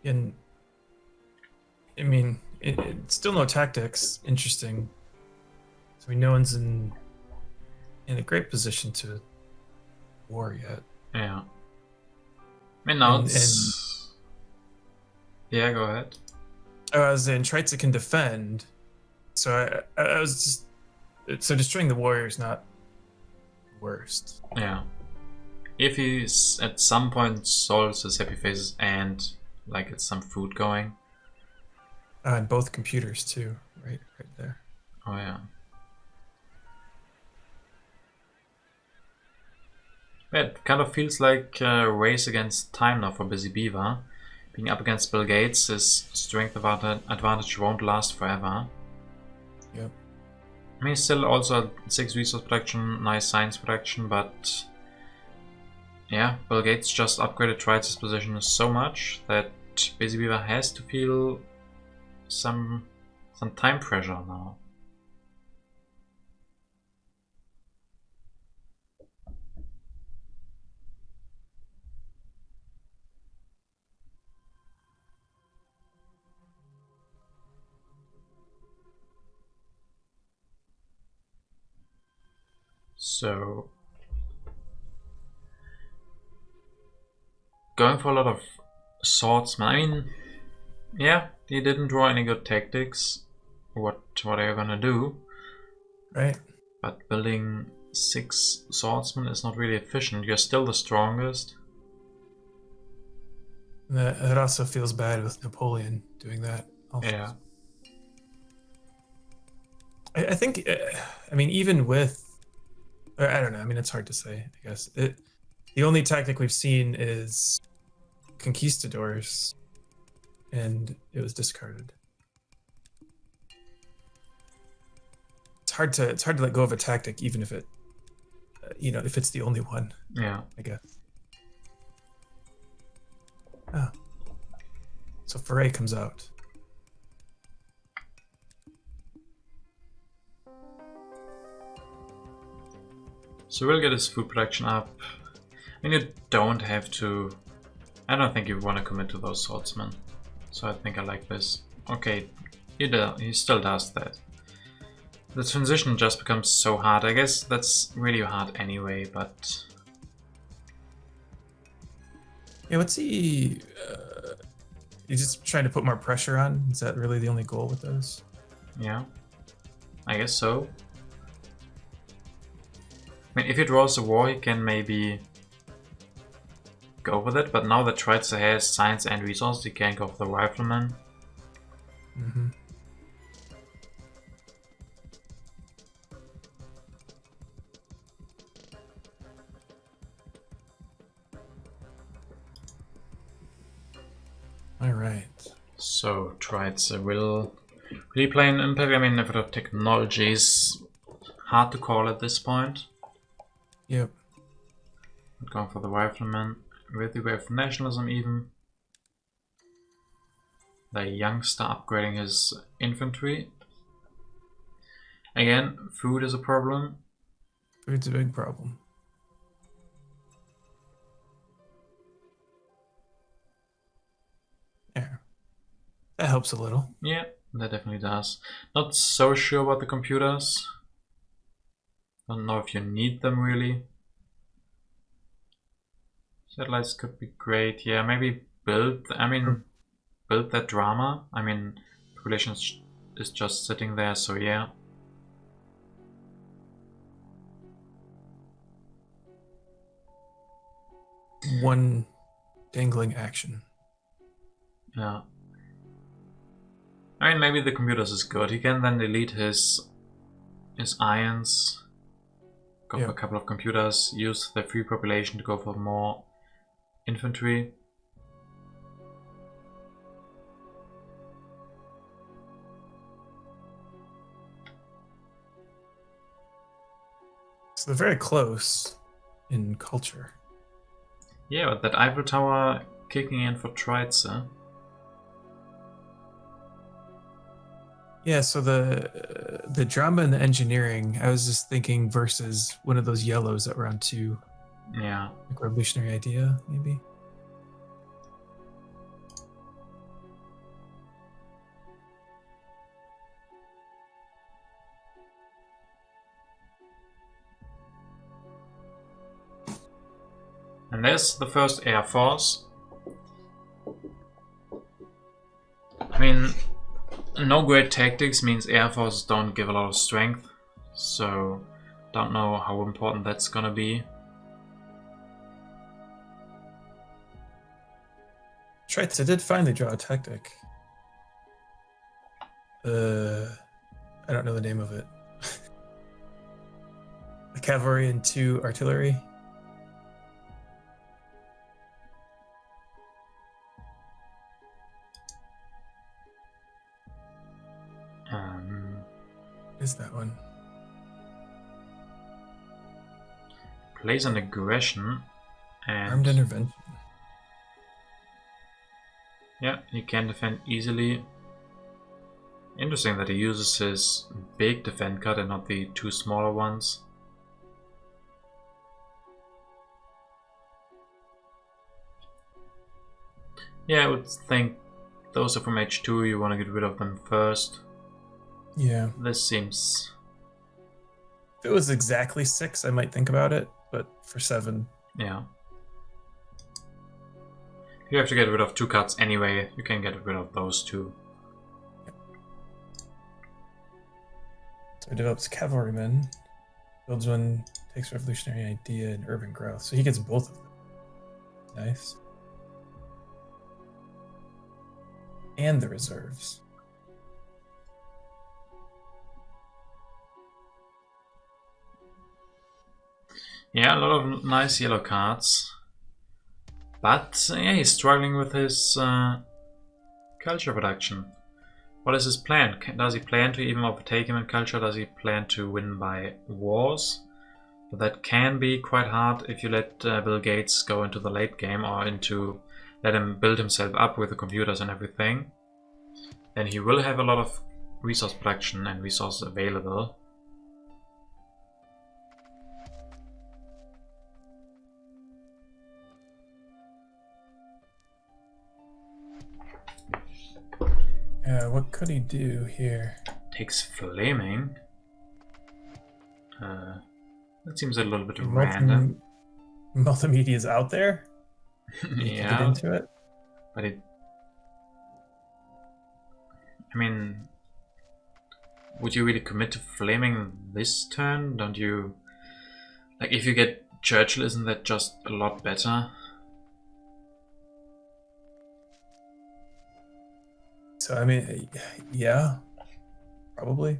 And I mean, it's still no tactics. Interesting. So I mean, no one's in a great position to war yet. Yeah. I mean, now And- it's... Yeah, go ahead. I was saying Treitze can defend, so I was just so destroying the warrior is not worst. Yeah. If he's at some point solves his happy faces and like it's some food going. And both computers too, right there. Oh yeah. It kind of feels like a race against time now for BusyBeaver. Being up against Bill Gates, his strength advantage won't last forever. Yep. I mean, still also 6 resource production, nice science production, but yeah, Bill Gates just upgraded Treitze's position so much that BusyBeaver has to feel some time pressure now. So, going for a lot of swordsmen. I mean, yeah, he didn't draw any good tactics. What are you gonna do? Right. But building 6 swordsmen is not really efficient. You're still the strongest. That also feels bad with Napoleon doing that. Also. Yeah. I think, I mean, even with, I don't know. I mean, it's hard to say. I guess the only tactic we've seen is conquistadors, and it was discarded. It's hard to let go of a tactic, even if it, if it's the only one. Yeah. I guess. Oh. So Foray comes out. So we'll get his food production up. I mean, you don't have to... I don't think you want to commit to those swordsmen. So I think I like this. Okay, he still does that. The transition just becomes so hard. I guess that's really hard anyway, but... Yeah, what's he... he's just trying to put more pressure on? Is that really the only goal with those? Yeah, I guess so. I mean, if he draws a war, he can maybe go with it, but now that treitze has science and resources, he can't go for the rifleman. Mm-hmm. All right. So treitze will he play an impact? I mean, if the technology is hard to call at this point. Yep. Going for the rifleman with the way of nationalism even. The youngster upgrading his infantry. Again, food is a problem. Food's a big problem. There. That helps a little. Yeah, that definitely does. Not so sure about the computers. Don't know if you need them really. Satellites could be great. Yeah, maybe build that drama. I mean, population is just sitting there, so yeah. One dangling action. Yeah. I mean, maybe the computers is good. He can then delete his ions. Go for a couple of computers. Use the free population to go for more infantry. So they're very close in culture. Yeah, but that Eiffel Tower kicking in for treitze. Yeah, so the drama and the engineering, I was just thinking versus one of those yellows that were on 2. Yeah. Like revolutionary idea, maybe. And there's the first Air Force. I mean, no great tactics means Air Forces don't give a lot of strength. So, don't know how important that's gonna be. Treitze did finally draw a tactic. I don't know the name of it. The cavalry and 2 artillery. Is that one? Plays an aggression and Armed intervention. Yeah, he can defend easily. Interesting that he uses his big defend card and not the 2 smaller ones. Yeah, I would think those are from H2, you want to get rid of them first. Yeah. This seems... If it was exactly 6, I might think about it, but for 7... Yeah. You have to get rid of 2 cards anyway, you can get rid of those 2. Yep. So he develops Cavalryman, builds one, takes Revolutionary Idea and Urban Growth. So he gets both of them. Nice. And the reserves. Yeah, a lot of nice yellow cards. But yeah, he's struggling with his culture production. What is his plan? Does he plan to even overtake him in culture? Does he plan to win by wars? But that can be quite hard if you let Bill Gates go into the late game, or let him build himself up with the computers and everything. Then he will have a lot of resource production and resources available. What could he do here? Takes flaming. That seems a little bit random. Multimedia is out there. Yeah, get into it. But I mean, would you really commit to flaming this turn? Don't you? Like, if you get Churchill, isn't that just a lot better? So I mean, yeah, probably.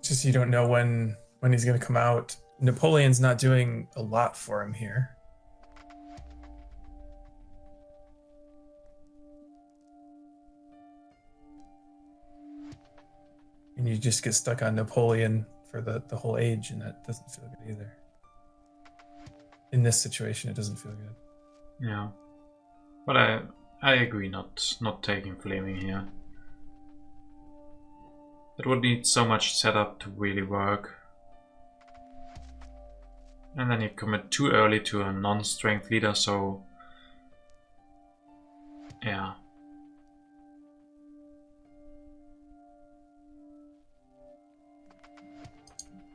Just you don't know when he's going to come out. Napoleon's not doing a lot for him here. And you just get stuck on Napoleon for the whole age, and that doesn't feel good either. In this situation, it doesn't feel good. Yeah, but I agree not taking flaming here. It would need so much setup to really work. And then you commit too early to a non-strength leader, so yeah.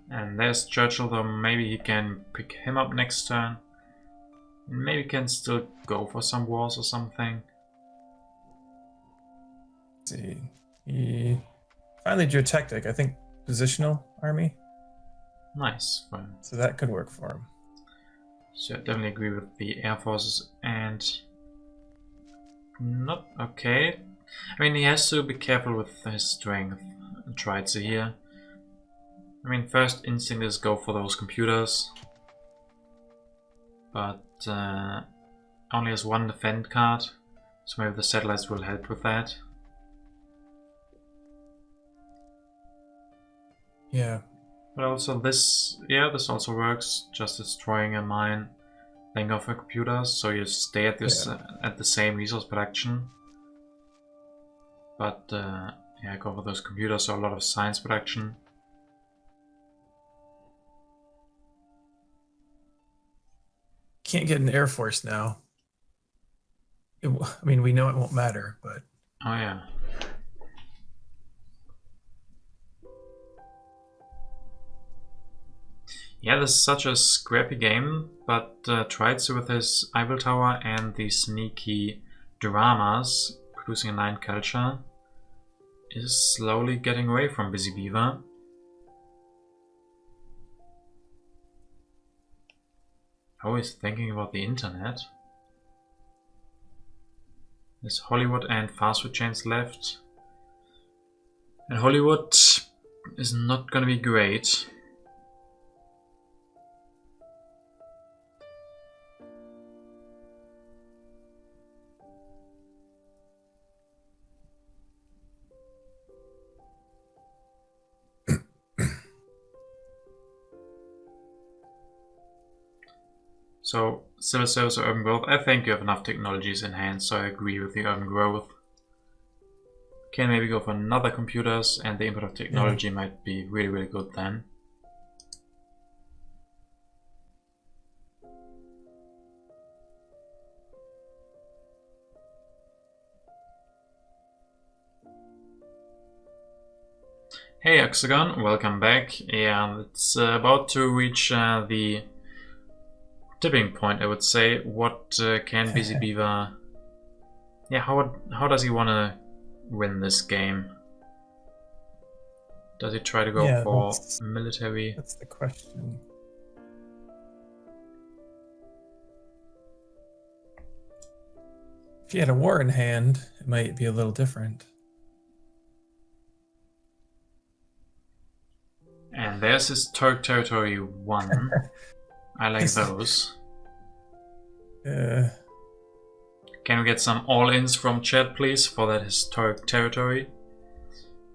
And there's Churchill, though maybe he can pick him up next turn. Maybe can still go for some wars or something. Let's see. He finally drew a tactic, I think positional army. Nice. Fine. So that could work for him. So I definitely agree with the air forces and not okay. I mean, he has to be careful with his strength. Treitze here. I mean, first instinct is go for those computers. But only has one defend card, so maybe the satellites will help with that. Yeah. But also this also works, just destroying a mine, then go for computers, so you stay at this at the same resource production. But yeah, go for those computers, so a lot of science production. Can't get an air force now. I mean, we know it won't matter, but oh yeah. Yeah, this is such a scrappy game, but Treitze with his Eiffel Tower and the sneaky dramas, producing a 9 culture, is slowly getting away from BusyBeaver. Always thinking about the internet. There's Hollywood and fast food chains left. And Hollywood is not gonna be great. So, civil service or urban growth, I think you have enough technologies in hand, so I agree with the urban growth. Can maybe go for another computers, and the input of technology might be really, really good then. Hey Hexagon, welcome back. Yeah, it's about to reach the tipping point, I would say. What can BusyBeaver... Yeah, how does he want to win this game? Does he try to go for military? That's the question. If he had a war in hand, it might be a little different. And there's his Turk territory 1. I like those. Can we get some all-ins from chat, please, for that historic territory?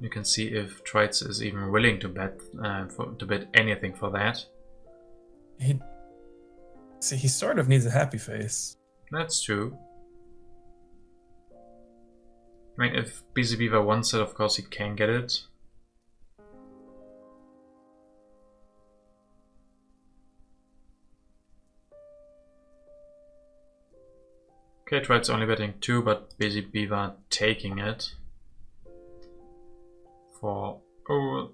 You can see if treitze is even willing to bet anything for that. He sort of needs a happy face. That's true. I mean, if BusyBeaver wants it, of course he can get it. Okay, treitze only betting 2, but BusyBeaver taking it for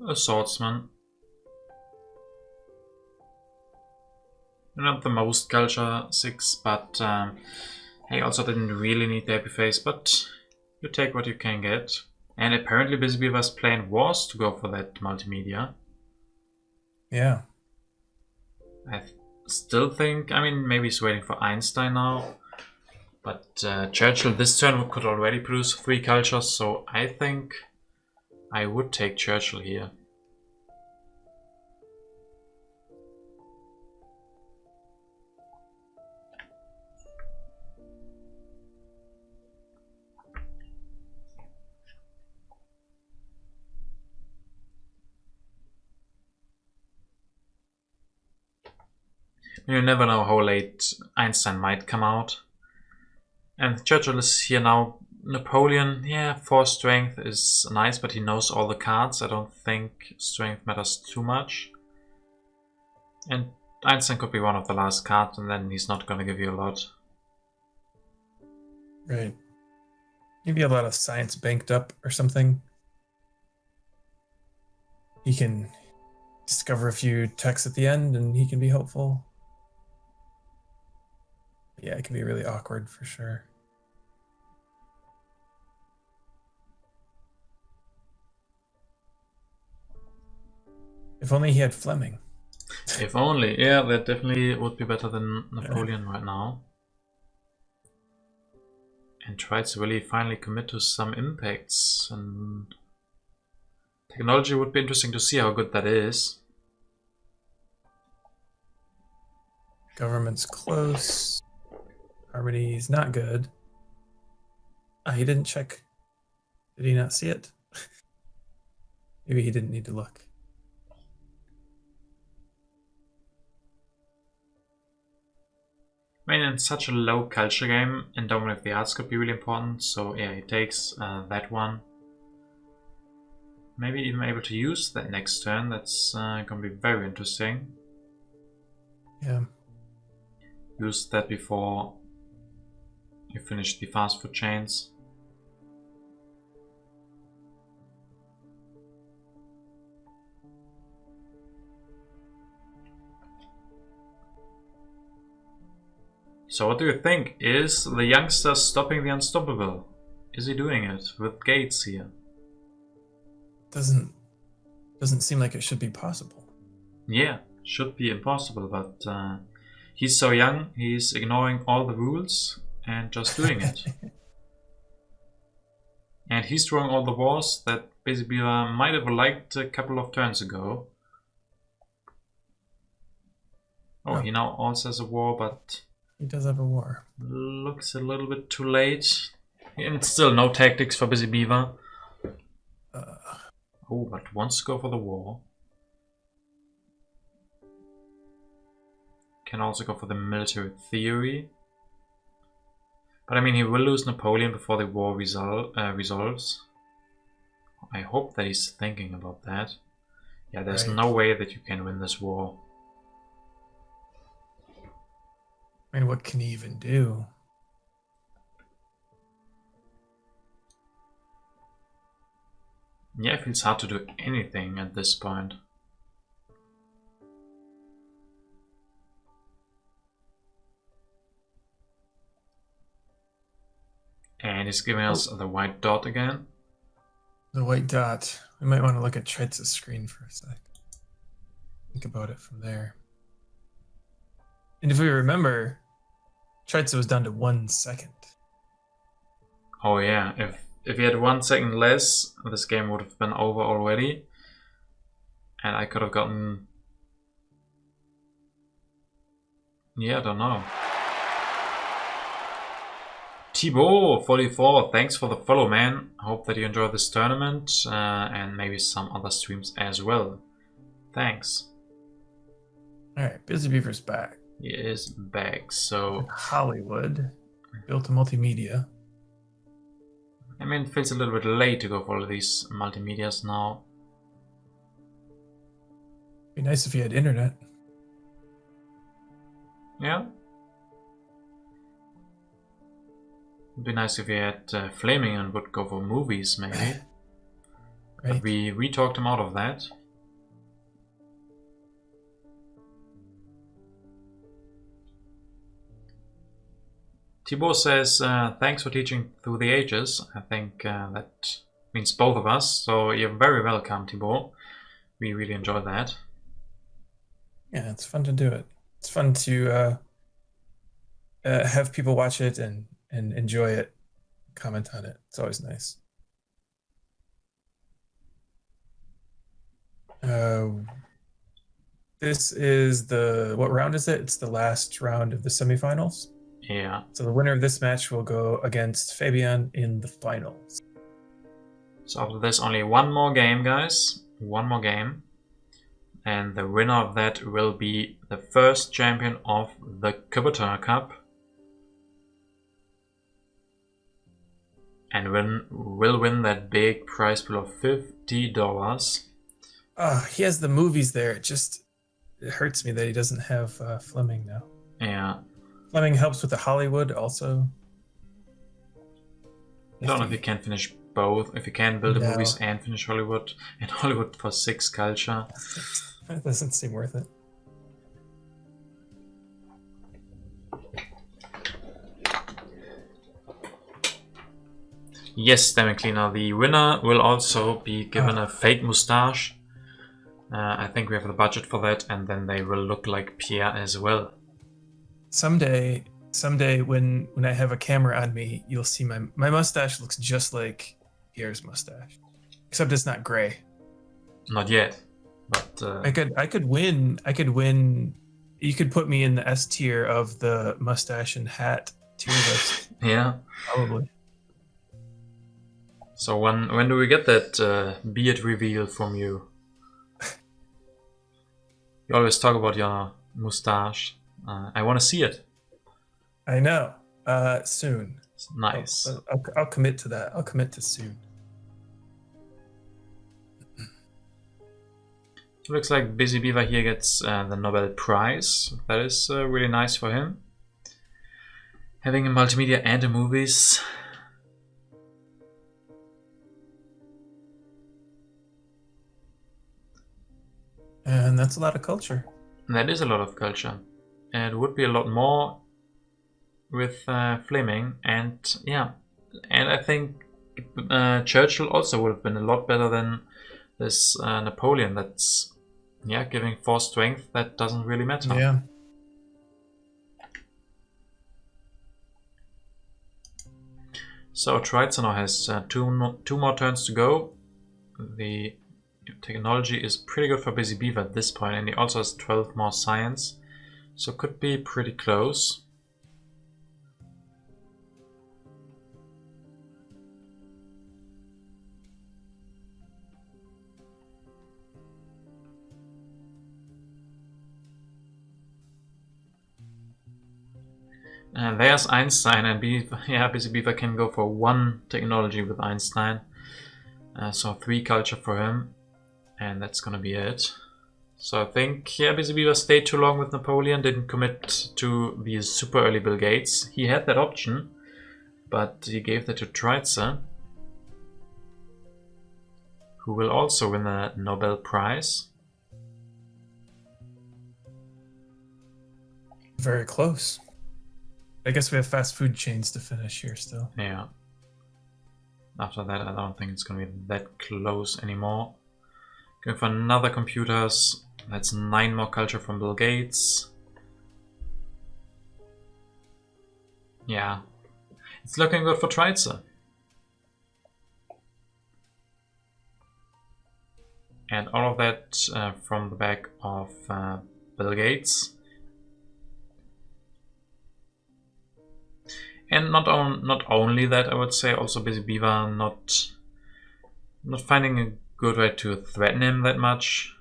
a swordsman. Not the most culture 6, but he also didn't really need the happy face, but you take what you can get. And apparently BusyBeaver's plan was to go for that multimedia. Yeah. I still think, I mean, maybe he's waiting for Einstein now. But Churchill this turn could already produce 3 cultures, so I think I would take Churchill here. You never know how late Einstein might come out. And Churchill is here now. Napoleon, yeah, 4 strength is nice, but he knows all the cards. I don't think strength matters too much. And Einstein could be one of the last cards, and then he's not going to give you a lot. Right. Maybe a lot of science banked up or something. He can discover a few texts at the end, and he can be helpful. Yeah, it can be really awkward for sure. If only he had Fleming. If only, yeah, that definitely would be better than Napoleon right now. And try to really finally commit to some impacts, and technology would be interesting to see how good that is. Government's close. Harmony's not good. He didn't check. Did he not see it? Maybe he didn't need to look. I mean, in such a low culture game, endowment of the arts could be really important. So yeah, he takes that one. Maybe even able to use that next turn. That's going to be very interesting. Yeah. Use that before you finish the fast food chains. So what do you think? Is the youngster stopping the unstoppable? Is he doing it with gates here? Doesn't seem like it should be possible. Yeah, should be impossible, but he's so young, he's ignoring all the rules and just doing it. And he's drawing all the wars that BusyBeaver might have liked a couple of turns ago. Oh, he now also has a war, but he does have a war. Looks a little bit too late. And still no tactics for BusyBeaver. Oh, but wants to go for the war. Can also go for the military theory. But I mean, he will lose Napoleon before the war resolves. I hope that he's thinking about that. Yeah, there's no way that you can win this war. I mean, what can he even do? Yeah, it feels hard to do anything at this point. And he's giving us the white dot again. The white dot. We might want to look at Treitze's screen for a sec. Think about it from there. And if we remember, Treitze was down to 1 second. Oh yeah, if he had 1 second less, this game would have been over already. And I could have gotten... Yeah, I don't know. Thibaut 44, thanks for the follow, man. Hope that you enjoyed this tournament and maybe some other streams as well. Thanks. Alright, BusyBeaver's back. He is back, so... Hollywood. Built a multimedia. I mean, it feels a little bit late to go for all of these multimedias now. Be nice if you had internet. Yeah. It'd be nice if we had Flaming and would go for movies, maybe. Right. But we talked him out of that. Thibaut says, thanks for teaching through the ages. I think that means both of us. So you're very welcome, Thibaut. We really enjoyed that. Yeah, it's fun to do it. It's fun to have people watch it and enjoy it, comment on it. It's always nice. This is what round is it? It's the last round of the semifinals. Yeah. So the winner of this match will go against Fabian in the finals. So after this, only one more game, guys. One more game. And the winner of that will be the first champion of the Coubertin Cup. And will win that big prize pool of $50. He has the movies there. It hurts me that he doesn't have Fleming now. Yeah. Fleming helps with the Hollywood also. I don't know if you can finish both. If you can build the movies and finish Hollywood. And Hollywood for 6 culture. It doesn't seem worth it. Yes, Demon Cleaner. The winner will also be given a fake mustache. I think we have the budget for that, and then they will look like Pierre as well. Someday when I have a camera on me, you'll see my mustache looks just like Pierre's mustache, except it's not gray. Not yet, but I could win. You could put me in the S tier of the mustache and hat tier list. Yeah, probably. So when do we get that beard reveal from you? You always talk about your mustache. I want to see it. I know. Soon. Nice. I'll commit to that. I'll commit to soon. Looks like BusyBeaver here gets the Nobel Prize. That is really nice for him. Having a multimedia and a movies. And that's a lot of culture. That is a lot of culture. And it would be a lot more with Fleming. And yeah, and I think Churchill also would have been a lot better than this Napoleon. That's, yeah, giving 4 strength. That doesn't really matter. Yeah. So treitze now has two more turns to go. The technology is pretty good for BusyBeaver at this point, and he also has 12 more science, so could be pretty close. And there's Einstein, and BusyBeaver can go for 1 technology with Einstein. So 3 culture for him, and that's gonna be it. So I think, yeah, BusyBeaver stayed too long with Napoleon, didn't commit to the super early Bill Gates. He had that option, but he gave that to treitze, who will also win a Nobel Prize. Very close. I guess we have fast food chains to finish here still. Yeah. After that, I don't think it's going to be that close anymore. Going for another computers. That's 9 more culture from Bill Gates. Yeah. It's looking good for treitze. And all of that from the back of Bill Gates. And not only that, I would say also BusyBeaver not finding a good way to threaten him that much.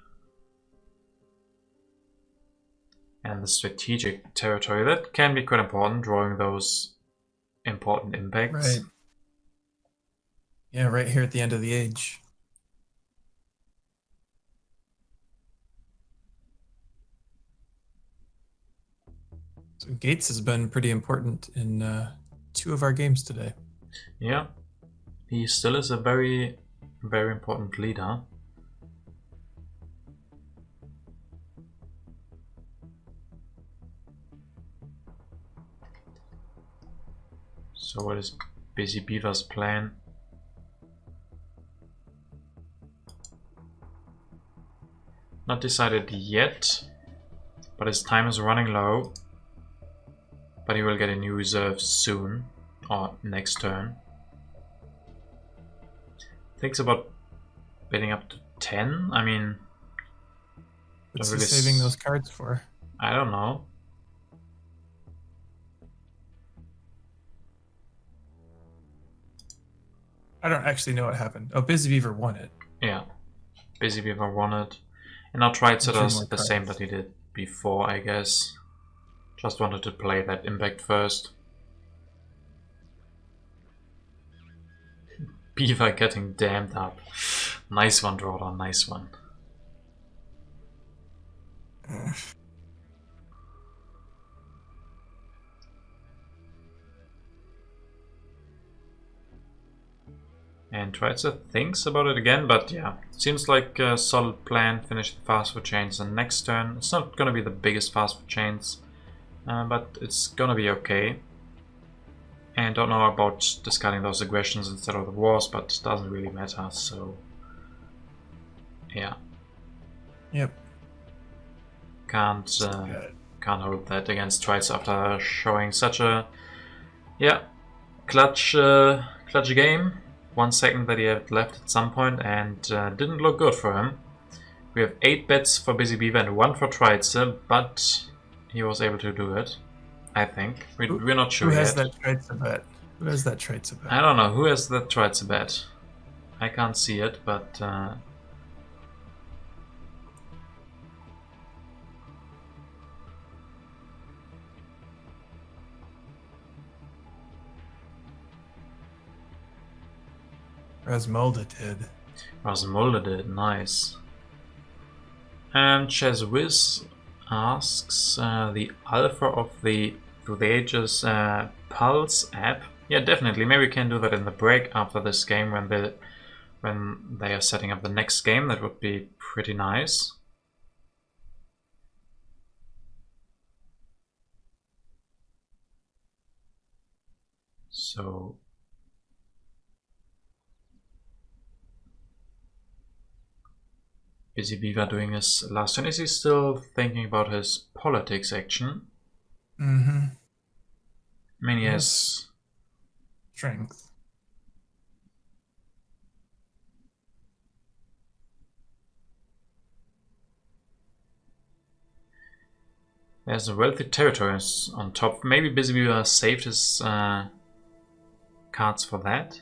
And the strategic territory, that can be quite important, drawing those important impacts. Right. Yeah, right here at the end of the age. So Gates has been pretty important in 2 of our games today. Yeah, he still is a very, very important leader. So what is BusyBeaver's plan? Not decided yet, but his time is running low. But he will get a new reserve soon, or next turn. Thinks about bidding up to 10. I mean, what's he saving those cards for? I don't know. I don't actually know what happened. Oh, BusyBeaver won it. Yeah, BusyBeaver won it. And now treitze does the same that he did before, I guess. Just wanted to play that impact first. Beaver getting damned up. Nice one, Drawdown, nice one. And treitze thinks about it again, but yeah, seems like a solid plan. Finish the fast food chains the next turn. It's not gonna be the biggest fast food chains, but it's gonna be okay. And don't know about discarding those aggressions instead of the wars, but it doesn't really matter, so yeah. Yep. Can't hold that against treitze after showing such a clutch game. 1 second that he had left at some point, and didn't look good for him. We have 8 bets for BusyBeaver and 1 for treitze, but he was able to do it, I think. We're not sure yet. Who has that treitze bet? Who has that treitze bet? I don't know. Who has that treitze bet? I can't see it, but... Rasmolda did. Rasmolda did, nice. And ChessWiz asks the alpha of the Through the Ages Pulse app. Yeah, definitely. Maybe we can do that in the break after this game when they are setting up the next game. That would be pretty nice. So BusyBeaver doing his last turn. Is he still thinking about his politics action? Mm-hmm. I mean, he has strength. There's a wealthy territory on top. Maybe BusyBeaver saved his cards for that.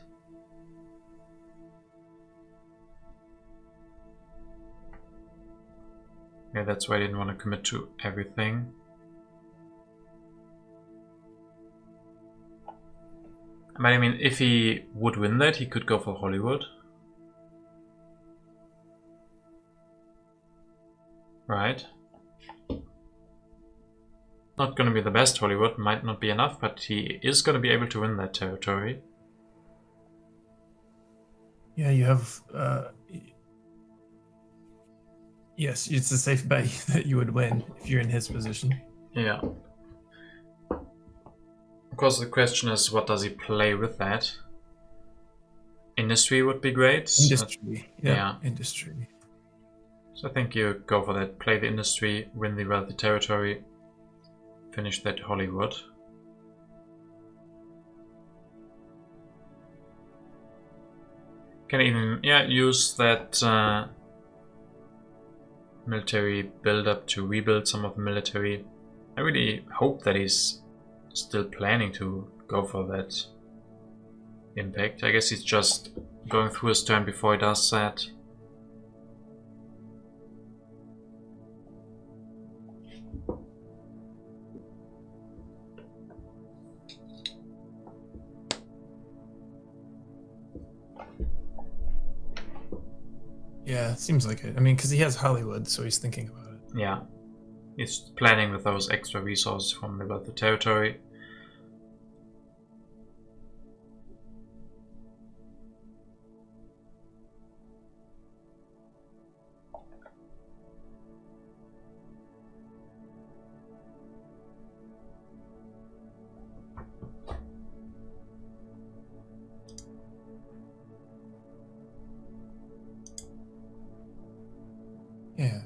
Yeah, that's why I didn't want to commit to everything. But I mean, if he would win that, he could go for Hollywood. Right. Not going to be the best Hollywood, might not be enough, but he is going to be able to win that territory. Yeah, you have... yes, it's a safe bet that you would win if you're in his position. Yeah. Of course, the question is, what does he play with that? Industry would be great. Industry. Yeah, industry. So I think you go for that. Play the industry, win the wealthy territory, finish that Hollywood. Can even use that military build-up to rebuild some of the military. I really hope that he's still planning to go for that impact. I guess he's just going through his turn before he does that. Yeah, it seems like it. I mean, because he has Hollywood, so he's thinking about it. Yeah, he's planning with those extra resources from the territory. Yeah.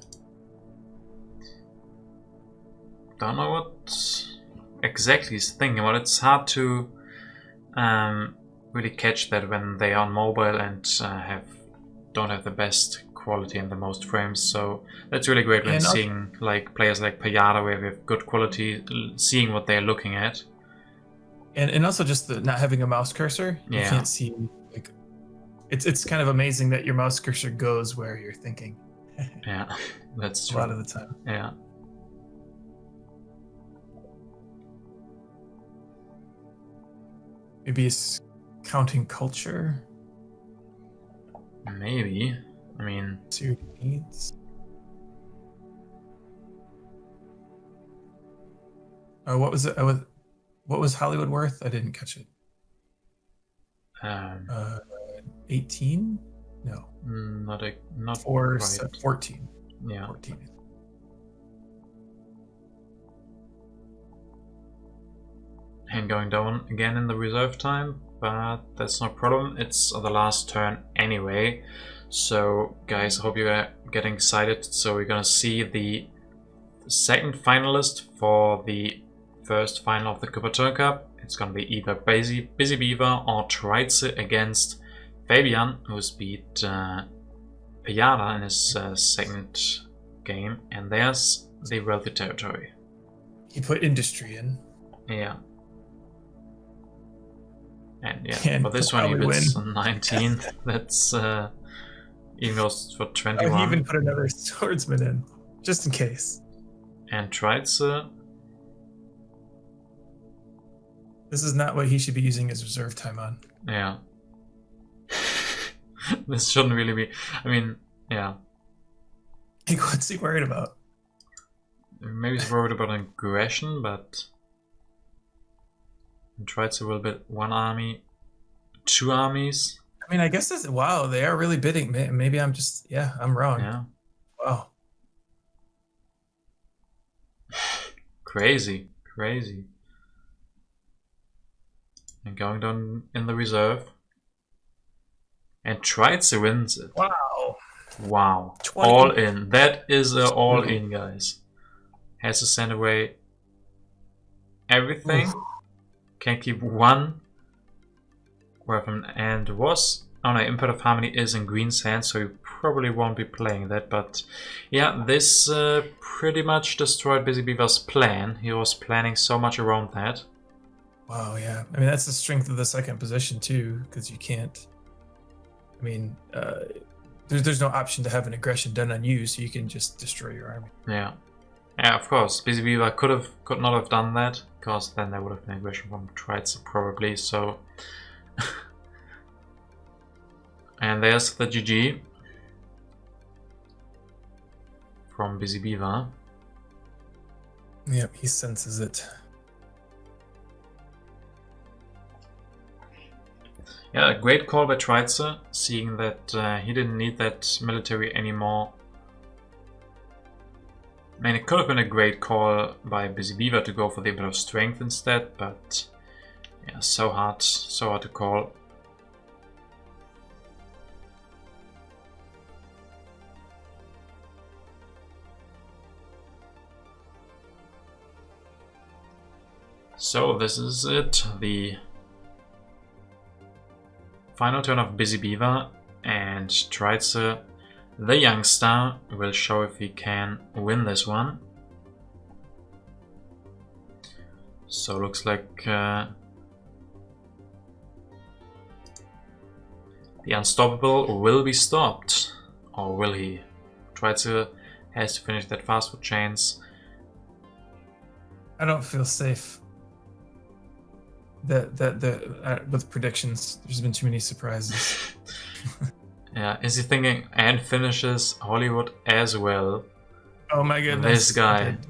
Don't know what exactly he's thinking about. It's hard to really catch that when they are mobile and don't have the best quality and the most frames. So that's really great when seeing like players like Payada where we have good quality, seeing what they're looking at. And also just the not having a mouse cursor. You can't see, like, it's kind of amazing that your mouse cursor goes where you're thinking. Yeah, that's true. A lot of the time. Yeah. Maybe it's counting culture. Maybe. I mean, to needs. Oh, what was it? What was Hollywood worth? I didn't catch it. 18? No. Not 14. Yeah. 14. And going down again in the reserve time, but that's no problem. It's the last turn anyway. So guys, I hope you're getting excited. So we're gonna see the second finalist for the first final of the Coubertin Cup. It's gonna be either BusyBeaver or Treitze against Fabian, who's beat Payada in his second game, and there's the wealthy territory. He put industry in. Yeah. And yeah, for this one he bids 19. That's even goes for 21. Oh, he even put another swordsman in, just in case. And Treitze. This is not what he should be using his reserve time on. Yeah. This shouldn't really be. I mean, yeah. What's he worried about? Maybe he's worried about aggression, but Treitze will bid one army, two armies. I mean, I guess this. Wow, they are really bidding. Maybe I'm just. Yeah, I'm wrong. Yeah. Wow. Crazy, crazy. And going down in the reserve. And Treitze wins it. Wow. Wow. All in. That is a all in, guys. Has to send away everything. Ooh. Can keep one weapon and was. Oh no, Impact of Harmony is in Green's hand, so he probably won't be playing that. But yeah, this pretty much destroyed BusyBeaver's plan. He was planning so much around that. Wow, yeah. I mean, that's the strength of the second position too, because you can't. I mean, there's no option to have an aggression done on you, so you can just destroy your army. Yeah, yeah, of course. BusyBeaver could not have done that, because then there would have been aggression from Treitze probably. So, and there's the GG from BusyBeaver. Yep, he senses it. Yeah, a great call by Treitze, seeing that he didn't need that military anymore. I mean, it could have been a great call by BusyBeaver to go for the bit of strength instead, but yeah, so hard to call. So this is it, the final turn of BusyBeaver, and Treitze The youngster will show if he can win this one. So looks like the unstoppable will be stopped. Or will he? Treitze has to finish that fast food chains. I don't feel safe. With predictions, there's been too many surprises. Yeah, is he thinking and finishes Hollywood as well? Oh my goodness!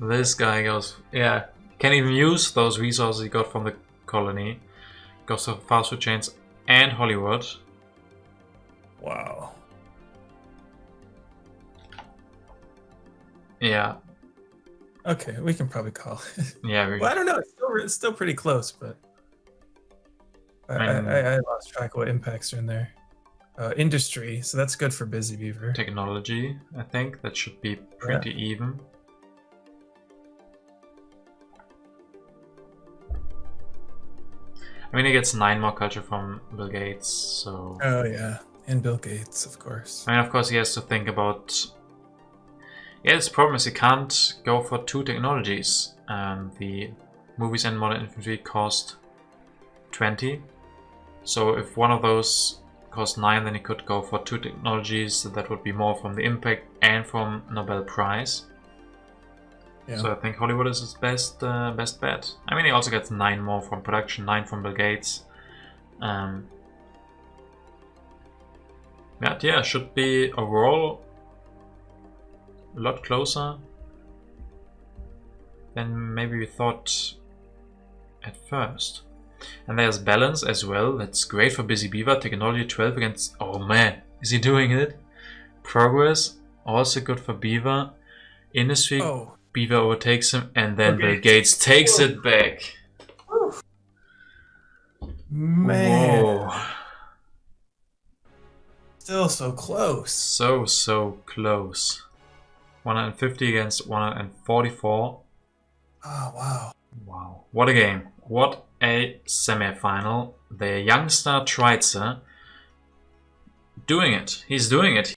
This guy goes, yeah, can't even use those resources he got from the colony. Goes to fast food chains and Hollywood. Wow. Yeah. Okay, we can probably call it. Yeah. Well, I don't know. It's still pretty close, but I lost track of what impacts are in there. Industry, so that's good for BusyBeaver. Technology, I think that should be pretty even. I mean, he gets 9 more culture from Bill Gates, so. Oh yeah, and Bill Gates, of course. I mean, of course, he has to think about. Yeah, his problem is he can't go for 2 technologies. The movies and modern infantry cost 20. So if one of those cost 9, then he could go for 2 technologies. So that would be more from the impact and from Nobel Prize. Yeah. So I think Hollywood is his best bet. I mean, he also gets 9 more from production, 9 from Bill Gates. But yeah, should be overall a lot closer than maybe we thought at first. And there's balance as well. That's great for BusyBeaver. Technology 12 against... Oh man, is he doing it? Progress, also good for Beaver. Industry, Beaver overtakes him, and then Bill Gates takes it back. Man. Whoa. Still so close. So close. 150 against 144. Oh, wow. Wow. What a game. What a semi-final. The youngster treitze doing it. He's doing it.